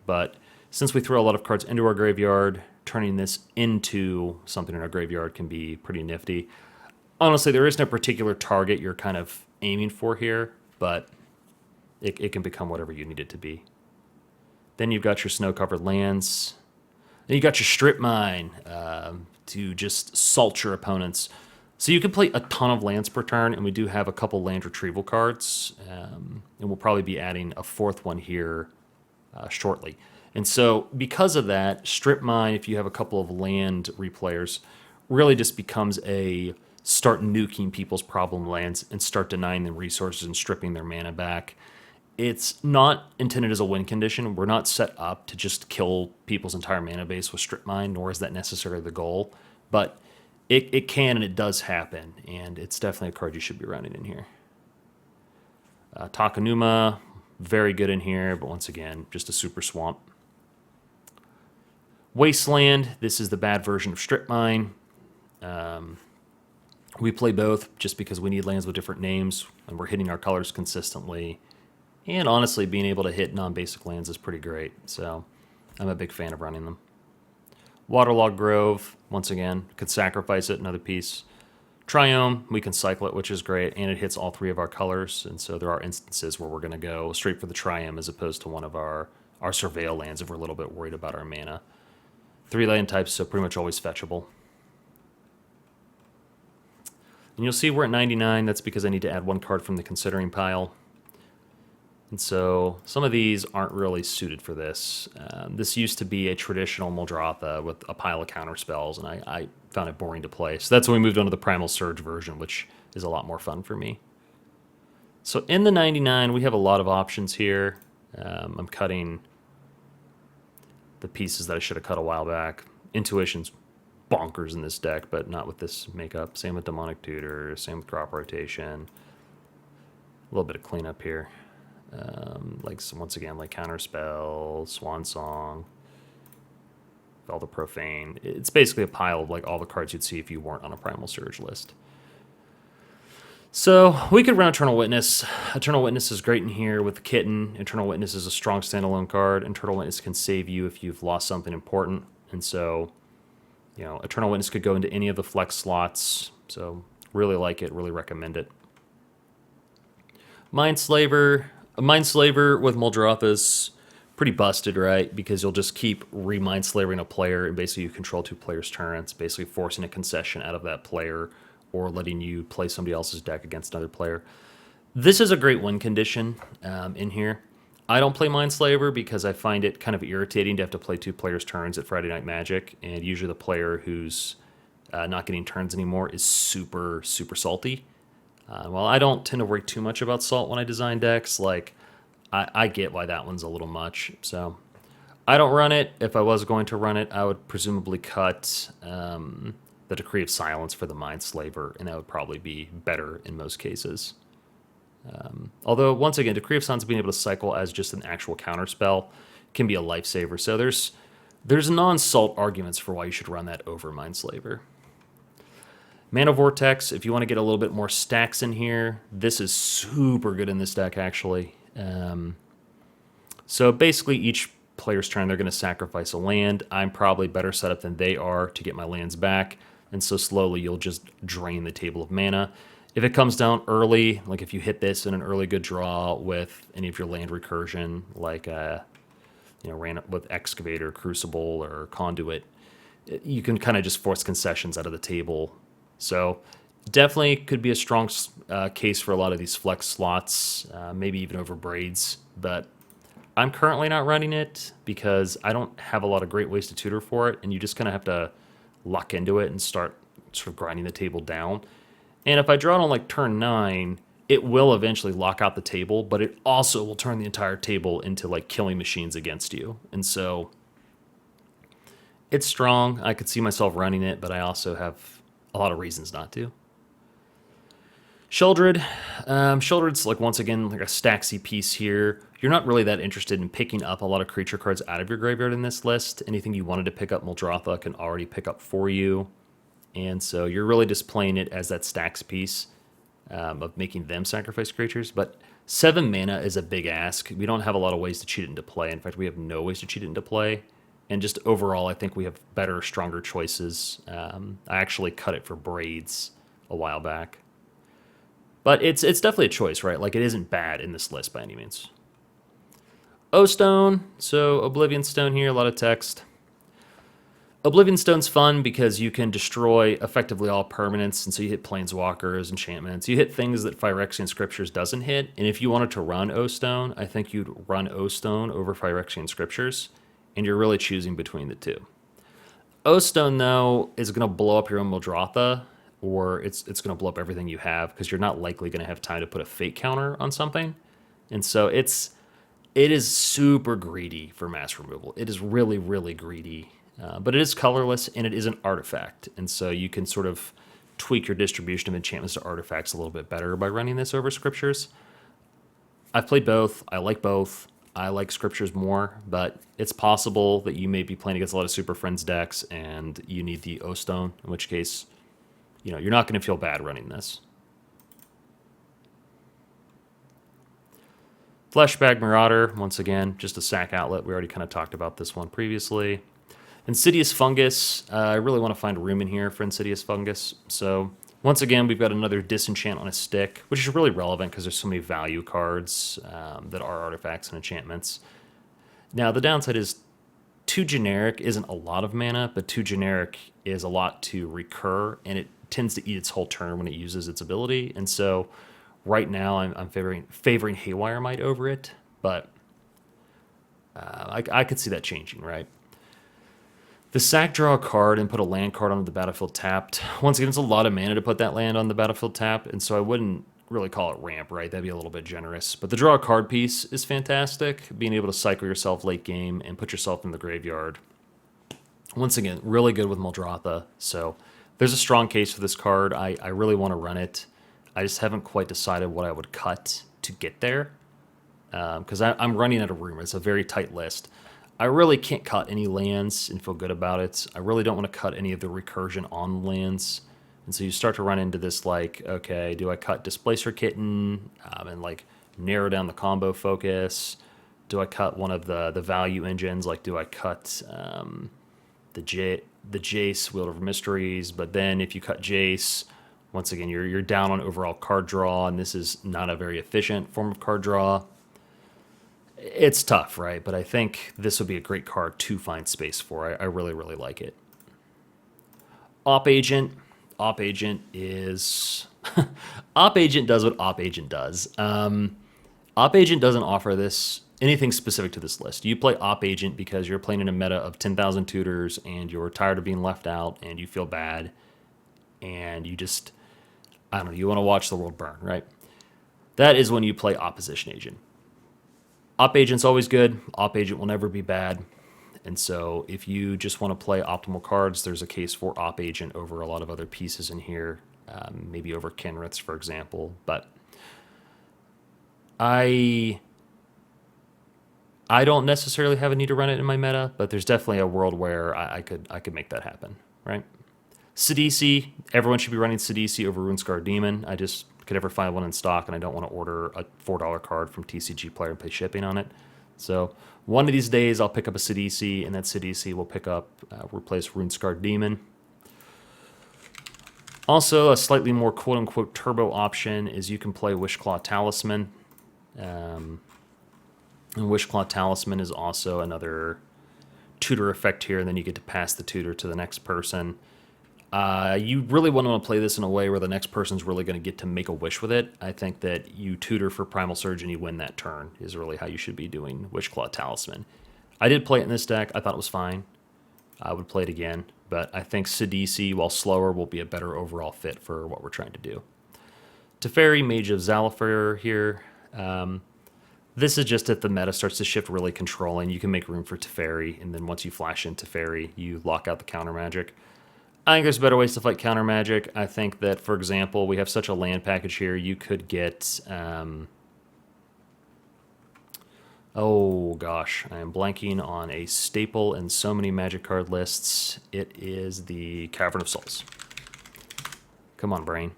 But since we throw a lot of cards into our graveyard, turning this into something in our graveyard can be pretty nifty. Honestly, there isn't a particular target you're kind of aiming for here, but it can become whatever you need it to be. Then you've got your snow-covered lands. Then you got your strip mine to just salt your opponents. So you can play a ton of lands per turn, and we do have a couple land retrieval cards, and we'll probably be adding a 4th one here shortly. And so because of that, strip mine, if you have a couple of land replayers, really just becomes a start nuking people's problem lands and start denying them resources and stripping their mana back. It's not intended as a win condition. We're not set up to just kill people's entire mana base with strip mine, nor is that necessarily the goal. But it can and it does happen, and it's definitely a card you should be running in here. Takanuma, very good in here, but once again, just a super swamp. Wasteland, this is the bad version of Strip Mine. We play both just because we need lands with different names, and we're hitting our colors consistently. And honestly, being able to hit non-basic lands is pretty great, so I'm a big fan of running them. Waterlogged Grove, once again, could sacrifice it, another piece. Triome, we can cycle it, which is great, and it hits all three of our colors, and so there are instances where we're going to go straight for the Triome as opposed to one of our Surveil lands if we're a little bit worried about our mana. 3 land types, so pretty much always fetchable. And you'll see we're at 99. That's because I need to add 1 card from the considering pile. And so some of these aren't really suited for this. This used to be a traditional Muldrotha with a pile of counter spells, and I found it boring to play. So that's when we moved on to the Primal Surge version, which is a lot more fun for me. So in the 99, we have a lot of options here. I'm cutting the pieces that I should have cut a while back. Intuition's bonkers in this deck, but not with this makeup. Same with Demonic Tutor, same with Crop Rotation. A little bit of cleanup here. Once again, like Counterspell, Swan Song, all the Profane. It's basically a pile of like all the cards you'd see if you weren't on a Primal Surge list. So we could run Eternal Witness. Eternal Witness is great in here with the Kitten. Eternal Witness is a strong standalone card. Eternal Witness can save you if you've lost something important. And so, you know, Eternal Witness could go into any of the flex slots. So really like it, really recommend it. Mindslaver. A Mindslaver with Muldrotha is pretty busted, right? Because you'll just keep re-Mindslavering a player, and basically you control 2 players' turns, basically forcing a concession out of that player or letting you play somebody else's deck against another player. This is a great win condition in here. I don't play Mindslaver because I find it kind of irritating to have to play 2 players' turns at Friday Night Magic, and usually the player who's not getting turns anymore is super, super salty. Well, I don't tend to worry too much about salt when I design decks. Like, I get why that one's a little much. So, I don't run it. If I was going to run it, I would presumably cut the Decree of Silence for the Mindslaver, and that would probably be better in most cases. Although, once again, Decree of Silence being able to cycle as just an actual counterspell can be a lifesaver. So there's non-salt arguments for why you should run that over Mindslaver. Mana Vortex, if you want to get a little bit more stacks in here, this is super good in this deck, actually. So basically, each player's turn, they're going to sacrifice a land. I'm probably better set up than they are to get my lands back, and so slowly you'll just drain the table of mana. If it comes down early, like if you hit this in an early good draw with any of your land recursion, like ran up with Excavator, Crucible, or Conduit, you can kind of just force concessions out of the table. So definitely could be a strong case for a lot of these flex slots, maybe even over Braids. But I'm currently not running it because I don't have a lot of great ways to tutor for it, and you just kind of have to luck into it and start sort of grinding the table down. And if I draw it on like turn 9, it will eventually lock out the table, but it also will turn the entire table into like killing machines against you. And so it's strong. I could see myself running it, but I also have a lot of reasons not to. Sheoldred. Sheoldred's like, once again, like a stacksy piece here. You're not really that interested in picking up a lot of creature cards out of your graveyard in this list. Anything you wanted to pick up, Muldrotha can already pick up for you. And so you're really just playing it as that stacks piece of making them sacrifice creatures. But 7 mana is a big ask. We don't have a lot of ways to cheat it into play. In fact, we have no ways to cheat it into play. And just overall, I think we have better, stronger choices. I actually cut it for Braids a while back. But it's definitely a choice, right? Like, it isn't bad in this list by any means. O-Stone. So Oblivion Stone here, a lot of text. Oblivion Stone's fun because you can destroy effectively all permanents, and so you hit Planeswalkers, enchantments. You hit things that Phyrexian Scriptures doesn't hit, and if you wanted to run O-Stone, I think you'd run O-Stone over Phyrexian Scriptures, and you're really choosing between the two. O-Stone, though, is going to blow up your own Muldrotha, or it's going to blow up everything you have, because you're not likely going to have time to put a fate counter on something. And so it is super greedy for mass removal. It is really, really greedy. But it is colorless, and it is an artifact. And so you can sort of tweak your distribution of enchantments to artifacts a little bit better by running this over Scriptures. I've played both. I like both. I like scriptures more, but it's possible that you may be playing against a lot of Super Friends decks and you need the O Stone, in which case, you're not going to feel bad running this. Fleshbag Marauder, once again, just a sack outlet. We already kind of talked about this one previously. Insidious Fungus, I really want to find room in here for Insidious Fungus. So once again, we've got another Disenchant on a stick, which is really relevant because there's so many value cards that are artifacts and enchantments. Now, the downside is 2 generic isn't a lot of mana, but 2 generic is a lot to recur, and it tends to eat its whole turn when it uses its ability. And so right now I'm favoring Haywire Might over it, but I could see that changing, right? The sack draw a card and put a land card onto the battlefield tapped. Once again, it's a lot of mana to put that land on the battlefield tapped, and so I wouldn't really call it ramp, right? That'd be a little bit generous. But the draw a card piece is fantastic, being able to cycle yourself late game and put yourself in the graveyard. Once again, really good with Muldrotha, so there's a strong case for this card. I really want to run it. I just haven't quite decided what I would cut to get there, because I'm running out of room. It's a very tight list. I really can't cut any lands and feel good about it. I really don't want to cut any of the recursion on lands. And so you start to run into this, like, okay, do I cut Displacer Kitten and, like, narrow down the combo focus? Do I cut one of the value engines? Like, do I cut the Jace, Wielder of Mysteries? But then if you cut Jace, once again, you're down on overall card draw, and this is not a very efficient form of card draw. It's tough, right? But I think this would be a great card to find space for. I really, really like it. Op Agent. Op Agent is... Op Agent does what Op Agent does. Op Agent doesn't offer this anything specific to this list. You play Op Agent because you're playing in a meta of 10,000 tutors and you're tired of being left out and you feel bad and you just, I don't know, you want to watch the world burn, right? That is when you play Opposition Agent. Op Agent's always good. Op Agent will never be bad. And so if you just want to play optimal cards, there's a case for Op Agent over a lot of other pieces in here, maybe over Kenriths, for example. But I don't necessarily have a need to run it in my meta, but there's definitely a world where I could make that happen, right? Sidisi, everyone should be running Sidisi over Runescar Demon. I just could never find one in stock, and I don't want to order a $4 card from TCG Player and pay shipping on it. So one of these days, I'll pick up a Sidisi, and that Sidisi will replace Runescar Demon. Also, a slightly more quote-unquote turbo option is you can play Wishclaw Talisman. And Wishclaw Talisman is also another tutor effect here, and then you get to pass the tutor to the next person. You really want to play this in a way where the next person's really going to get to make a wish with it. I think that you tutor for Primal Surge and you win that turn is really how you should be doing Wishclaw Talisman. I did play it in this deck. I thought it was fine. I would play it again, but I think Sidisi, while slower, will be a better overall fit for what we're trying to do. Teferi, Mage of Zalafir here. This is just if the meta starts to shift really controlling, you can make room for Teferi, and then once you flash in Teferi, you lock out the counter magic. I think there's better ways to fight counter magic. I think that, for example, we have such a land package here, you could get... oh gosh, I am blanking on a staple in so many Magic card lists. It is the Cavern of Souls. Come on, brain.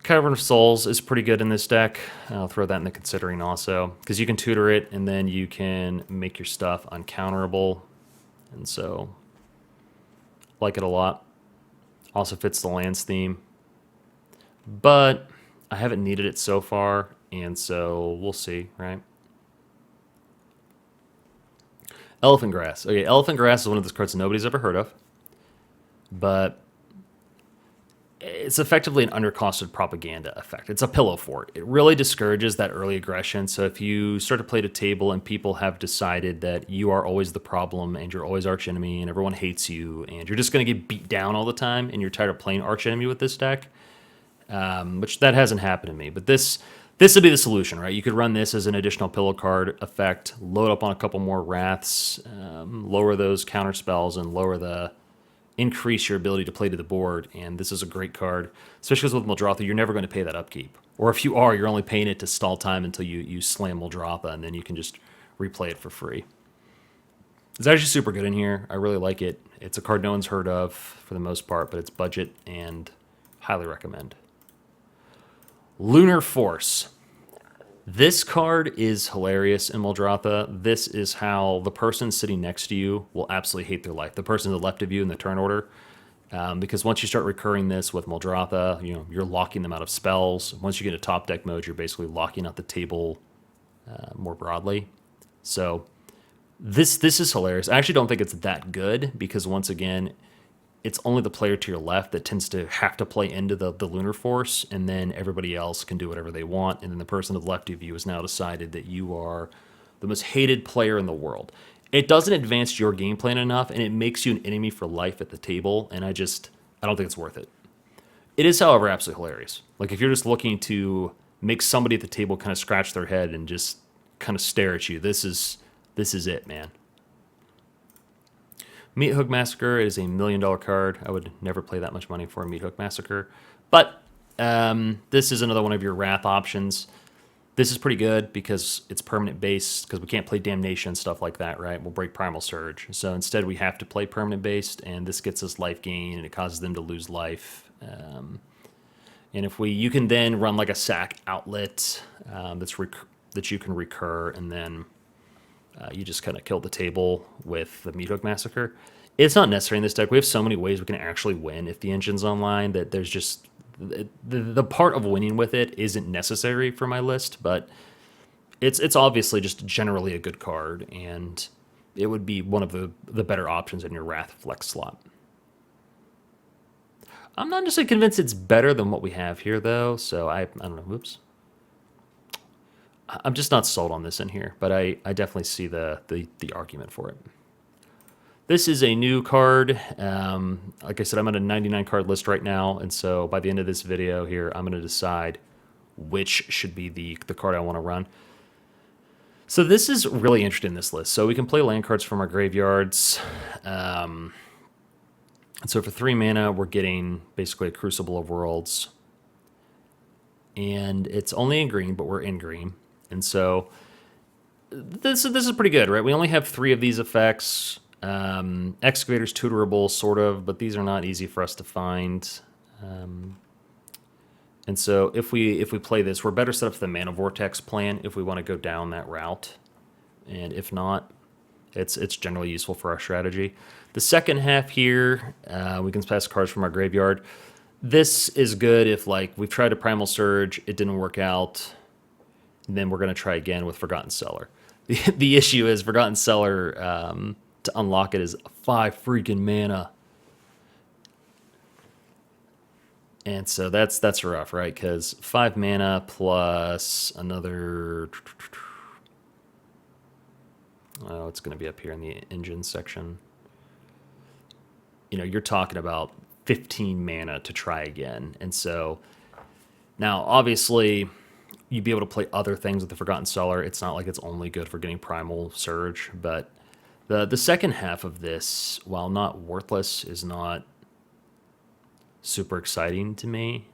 Cavern of Souls is pretty good in this deck. I'll throw that in the considering also, because you can tutor it and then you can make your stuff uncounterable. And so, like it a lot. Also fits the lands theme. But I haven't needed it so far, and so we'll see, right? Elephant Grass. Okay, Elephant Grass is one of those cards nobody's ever heard of. But it's effectively an undercosted propaganda effect. It's a pillow fort. It really discourages that early aggression. So if you start to play at a table and people have decided that you are always the problem and you're always archenemy and everyone hates you and you're just going to get beat down all the time and you're tired of playing archenemy with this deck, which that hasn't happened to me. But this would be the solution, right? You could run this as an additional pillow card effect, load up on a couple more Wraths, lower those counter spells, and lower the increase your ability to play to the board, and this is a great card, especially because with Muldrotha, you're never going to pay that upkeep. Or if you are, you're only paying it to stall time until you slam Muldrotha, and then you can just replay it for free. It's actually super good in here. I really like it. It's a card no one's heard of for the most part, but it's budget and highly recommend. Lunar Force. This card is hilarious in Muldrotha. This is how the person sitting next to you will absolutely hate their life. The person to the left of you in the turn order. Because once you start recurring this with Muldrotha, you're locking them out of spells. Once you get to top deck mode, you're basically locking out the table more broadly. So this is hilarious. I actually don't think it's that good because once again, it's only the player to your left that tends to have to play into the Lunar Force, and then everybody else can do whatever they want, and then the person to the left of you has now decided that you are the most hated player in the world. It doesn't advance your game plan enough, and it makes you an enemy for life at the table, and I don't think it's worth it. It is, however, absolutely hilarious. Like, if you're just looking to make somebody at the table kind of scratch their head and just kind of stare at you, this is it, man. Meat Hook Massacre is a $1 million card. I would never play that much money for a Meat Hook Massacre. But this is another one of your Wrath options. This is pretty good because it's permanent based, because we can't play Damnation and stuff like that, right? We'll break Primal Surge. So instead we have to play permanent based, and this gets us life gain, and it causes them to lose life. And if you can then run like a sack outlet that you can recur, and then you just kind of kill the table with the Meat Hook Massacre. It's not necessary in this deck. We have so many ways we can actually win if the engine's online that there's just... The part of winning with it isn't necessary for my list, but it's obviously just generally a good card, and it would be one of the better options in your Wrath Flex slot. I'm not necessarily convinced it's better than what we have here, though, so I don't know. Whoops. I'm just not sold on this in here, but I definitely see the argument for it. This is a new card. Like I said, I'm on a 99 card list right now, and so by the end of this video here, I'm going to decide which should be the card I want to run. So this is really interesting in this list. So we can play land cards from our graveyards. And so for 3 mana, we're getting basically a Crucible of Worlds. And it's only in green, but we're in green. And so this is pretty good, right? We only have 3 of these effects. Excavator's tutorable, sort of, but these are not easy for us to find. And so if we play this, we're better set up for the Mana Vortex plan if we want to go down that route. And if not, it's generally useful for our strategy. The second half here, we can pass cards from our graveyard. This is good if, like, we've tried a Primal Surge, it didn't work out, and then we're going to try again with Forgotten Cellar. The issue is Forgotten Cellar, to unlock it, is 5 freaking mana. And so that's rough, right? Because 5 mana plus another... Oh, it's going to be up here in the engine section. You're talking about 15 mana to try again. And so now, obviously, you'd be able to play other things with the Forgotten Cellar. It's not like it's only good for getting Primal Surge, but the second half of this, while not worthless, is not super exciting to me.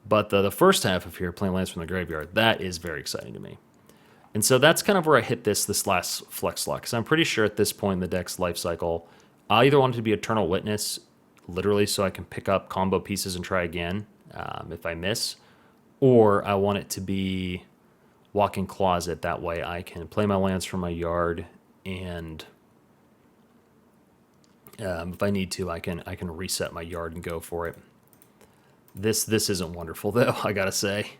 But the first half of here, playing lands from the graveyard, that is very exciting to me. And so that's kind of where I hit this last flex slot, because I'm pretty sure at this point in the deck's life cycle, I either want it to be Eternal Witness, literally so I can pick up combo pieces and try again if I miss, or I want it to be Walking Closet. That way I can play my lands from my yard, and if I need to, I can reset my yard and go for it. This isn't wonderful, though, I gotta say.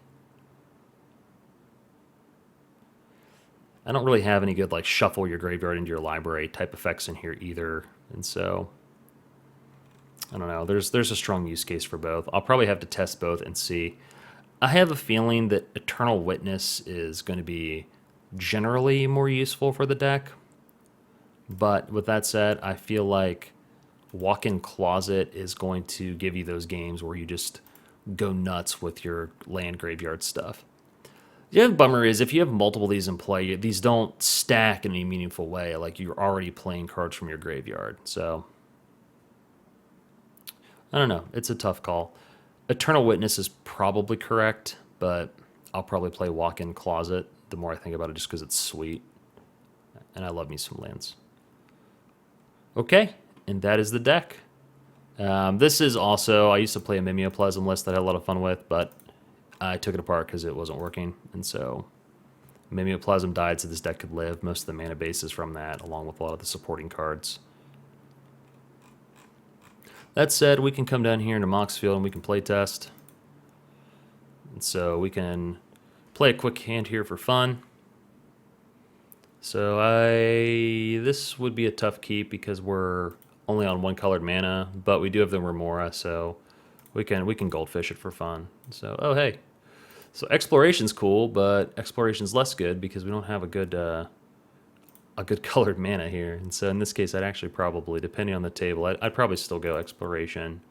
I don't really have any good, like, shuffle your graveyard into your library type effects in here either. And so, I don't know. There's a strong use case for both. I'll probably have to test both and see. I have a feeling that Eternal Witness is going to be generally more useful for the deck. But with that said, I feel like Walk-in Closet is going to give you those games where you just go nuts with your land graveyard stuff. The other bummer is if you have multiple of these in play, these don't stack in any meaningful way. Like, you're already playing cards from your graveyard. So I don't know. It's a tough call. Eternal Witness is probably correct, but I'll probably play Walk-in Closet the more I think about it, just because it's sweet. And I love me some lands. Okay, and that is the deck. This is also, I used to play a Mimeoplasm list that I had a lot of fun with, but I took it apart because it wasn't working. And so Mimeoplasm died so this deck could live. Most of the mana base is from that, along with a lot of the supporting cards. That said, we can come down here into Moxfield and we can play test. And so we can play a quick hand here for fun. So this would be a tough keep because we're only on one colored mana, but we do have the Remora, so we can goldfish it for fun. So hey, so Exploration's cool, but Exploration's less good because we don't have a good colored mana here. And so in this case, I'd actually probably, depending on the table, I'd probably still go Exploration.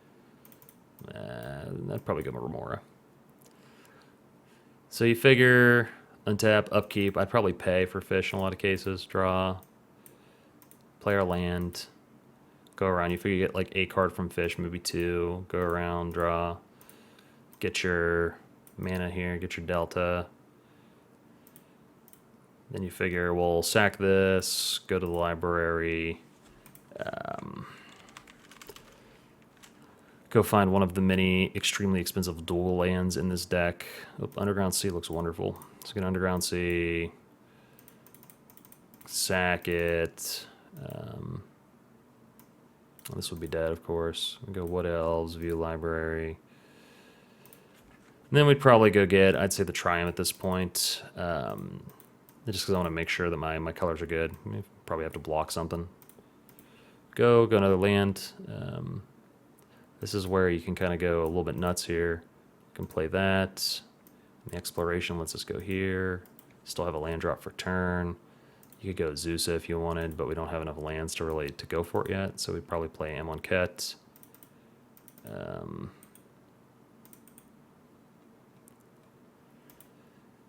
I'd probably go Remora. So you figure untap, upkeep. I'd probably pay for fish in a lot of cases. Draw, play our land, go around. You figure you get like a card from fish, maybe 2. Go around, draw, get your mana here, get your delta. Then you figure we'll sack this, go to the library, go find one of the many extremely expensive dual lands in this deck. Oh, Underground Sea looks wonderful. So get Underground Sea, sack it. This would be dead, of course. We go Wood Elves, view library. And then we'd probably go get, I'd say, the Triumph at this point. Just because I want to make sure that my colors are good. Probably have to block something. Go another land. This is where you can kind of go a little bit nuts here. You can play that. The Exploration lets us go here. Still have a land drop for turn. You could go Zeusa if you wanted, but we don't have enough lands to really to go for it yet. So we'd probably play Amonkhet.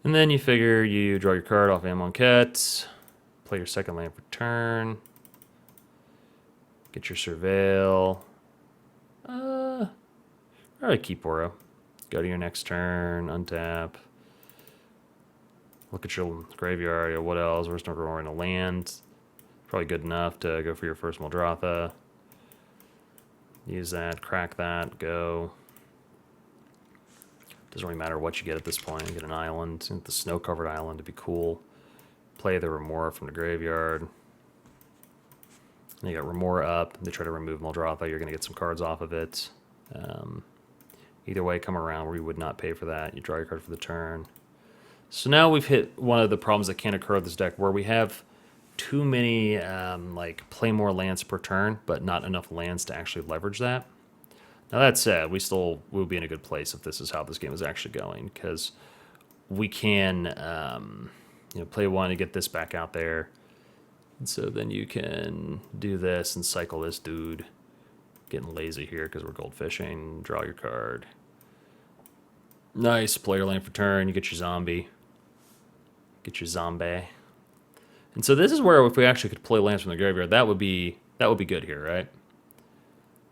And then you figure you draw your card off Amonkhet, play your second land for turn, get your Surveil. Alright, keep Oro. Go to your next turn, untap. Look at your graveyard. What else? We're still drawing a land. Probably good enough to go for your first Muldrotha. Use that, crack that, go. Doesn't really matter what you get at this point. You get an island, the snow-covered island to be cool. Play the Remora from the graveyard. And you got Remora up. They try to remove Muldrotha. You're going to get some cards off of it. Either way, come around where you would not pay for that. You draw your card for the turn. So now we've hit one of the problems that can occur with this deck, where we have too many like play more lands per turn, but not enough lands to actually leverage that. Now that said, we'll be in a good place if this is how this game is actually going, because we can play one to get this back out there. And so then you can do this and cycle this dude. Getting lazy here because we're gold fishing. Draw your card. Nice. Play your land for turn. You get your zombie. Get your zombie. And so this is where if we actually could play lands from the graveyard, that would be good here, right?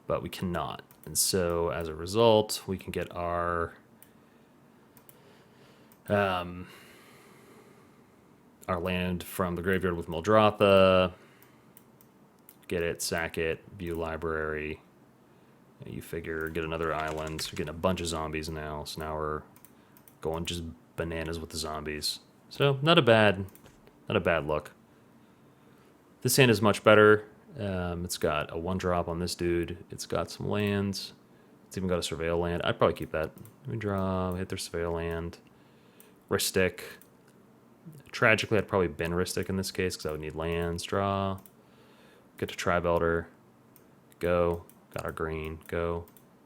But we cannot. And so as a result, we can get our land from the graveyard with Muldrotha. Get it, sack it, view library. You figure get another island. We're getting a bunch of zombies now. So now we're going just bananas with the zombies. So not a bad look. This hand is much better. It's got a 1-drop on this dude. It's got some lands. It's even got a Surveil land. I'd probably keep that. We draw, hit their Surveil land. Ristic. Tragically, I'd probably bin Ristic in this case because I would need lands. Draw. Get to Tribe Elder. Go. Got our green. Go.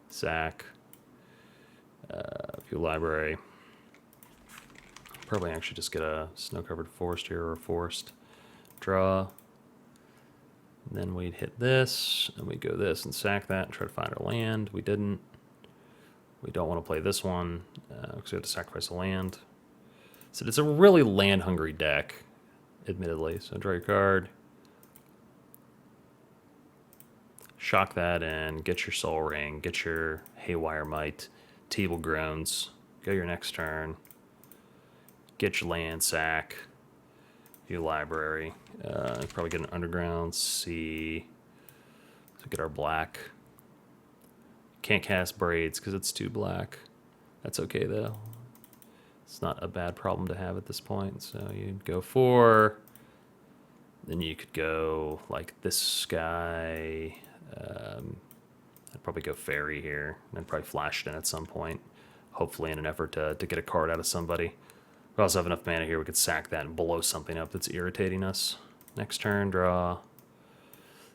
Sack. View library. Probably actually just get a snow-covered forest here or a forest. Draw. And then we'd hit this, and we'd go this and sack that and try to find our land. We didn't. We don't want to play this one because we have to sacrifice a land. So it's a really land-hungry deck, admittedly. So draw your card. shock that in, get your Soul Ring, get your Haywire Might, Table Groans, go your next turn, get your land sack, your library, probably get an Underground, see, so get our black. Can't cast Braids because it's too black. That's okay though. It's not a bad problem to have at this point. So you'd go 4, then you could go like this guy. I'd probably go Fairy here, and then probably flash it in at some point, hopefully in an effort to get a card out of somebody. We also have enough mana here we could sack that and blow something up that's irritating us. Next turn, draw.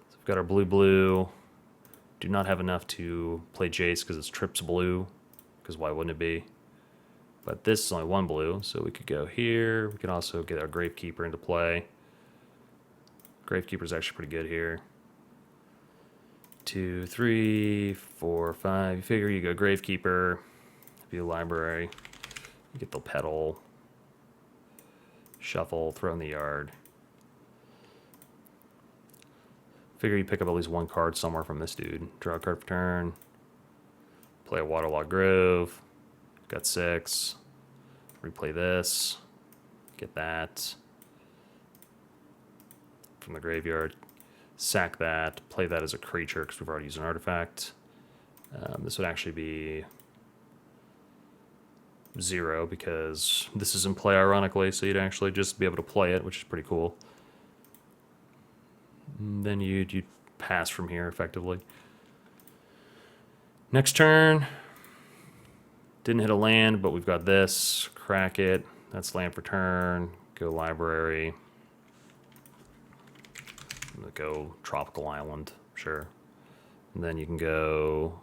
So we've got our blue. Do not have enough to play Jace because it's trips blue, because why wouldn't it be? But this is only 1 blue, so we could go here. We can also get our Gravekeeper into play. Gravekeeper's actually pretty good here. 2, 3, 4, 5. You figure you go Gravekeeper, view library, you get the Petal, shuffle, throw in the yard. Figure you pick up at least 1 card somewhere from this dude. Draw a card for turn. Play a Waterlogged Grove. Got 6. Replay this. Get that. From the graveyard. Sack that. Play that as a creature because we've already used an artifact. This would actually be 0 because this is in play ironically, so you'd actually just be able to play it, which is pretty cool. Then you'd pass from here effectively. Next turn, didn't hit a land, but we've got this. Crack it. That's land for turn. Go library. Go tropical island, sure. And then you can go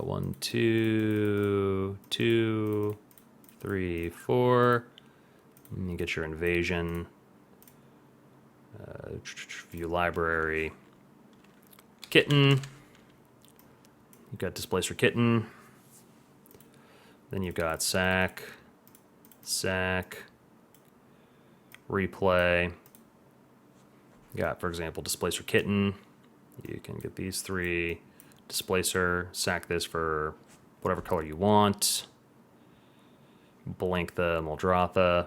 1, 2, 2, 3, 4. And you get your invasion. View library. Kitten. You've got Displacer Kitten. Then you've got sack. Replay. You got, for example, Displacer Kitten. You can get these 3. Displacer, sack this for whatever color you want. Blink the Muldrotha.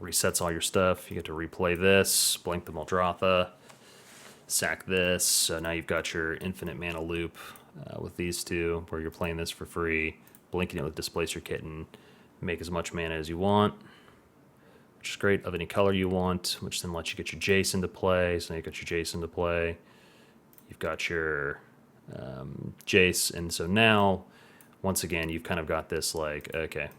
Resets all your stuff. You get to replay this, blink the Muldrotha, sack this. So now you've got your infinite mana loop with these 2, where you're playing this for free, blinking it with Displacer Kitten, make as much mana as you want, which is great, of any color you want, which then lets you get your Jace into play. So now you've got your Jace into play. You've got your Jace, and so now, once again, you've kind of got this like, okay,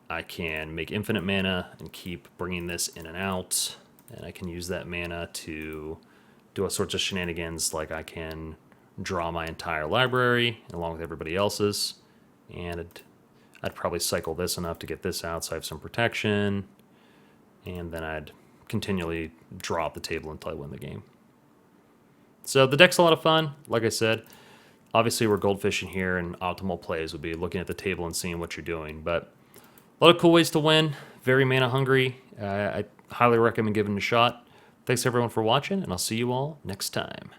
I can make infinite mana and keep bringing this in and out, and I can use that mana to do all sorts of shenanigans, like I can draw my entire library along with everybody else's, and I'd probably cycle this enough to get this out so I have some protection, and then I'd continually draw up the table until I win the game. So the deck's a lot of fun. Like I said, obviously we're goldfishing here, and optimal plays would be looking at the table and seeing what you're doing, but a lot of cool ways to win. Very mana hungry. I highly recommend giving it a shot. Thanks everyone for watching, and I'll see you all next time.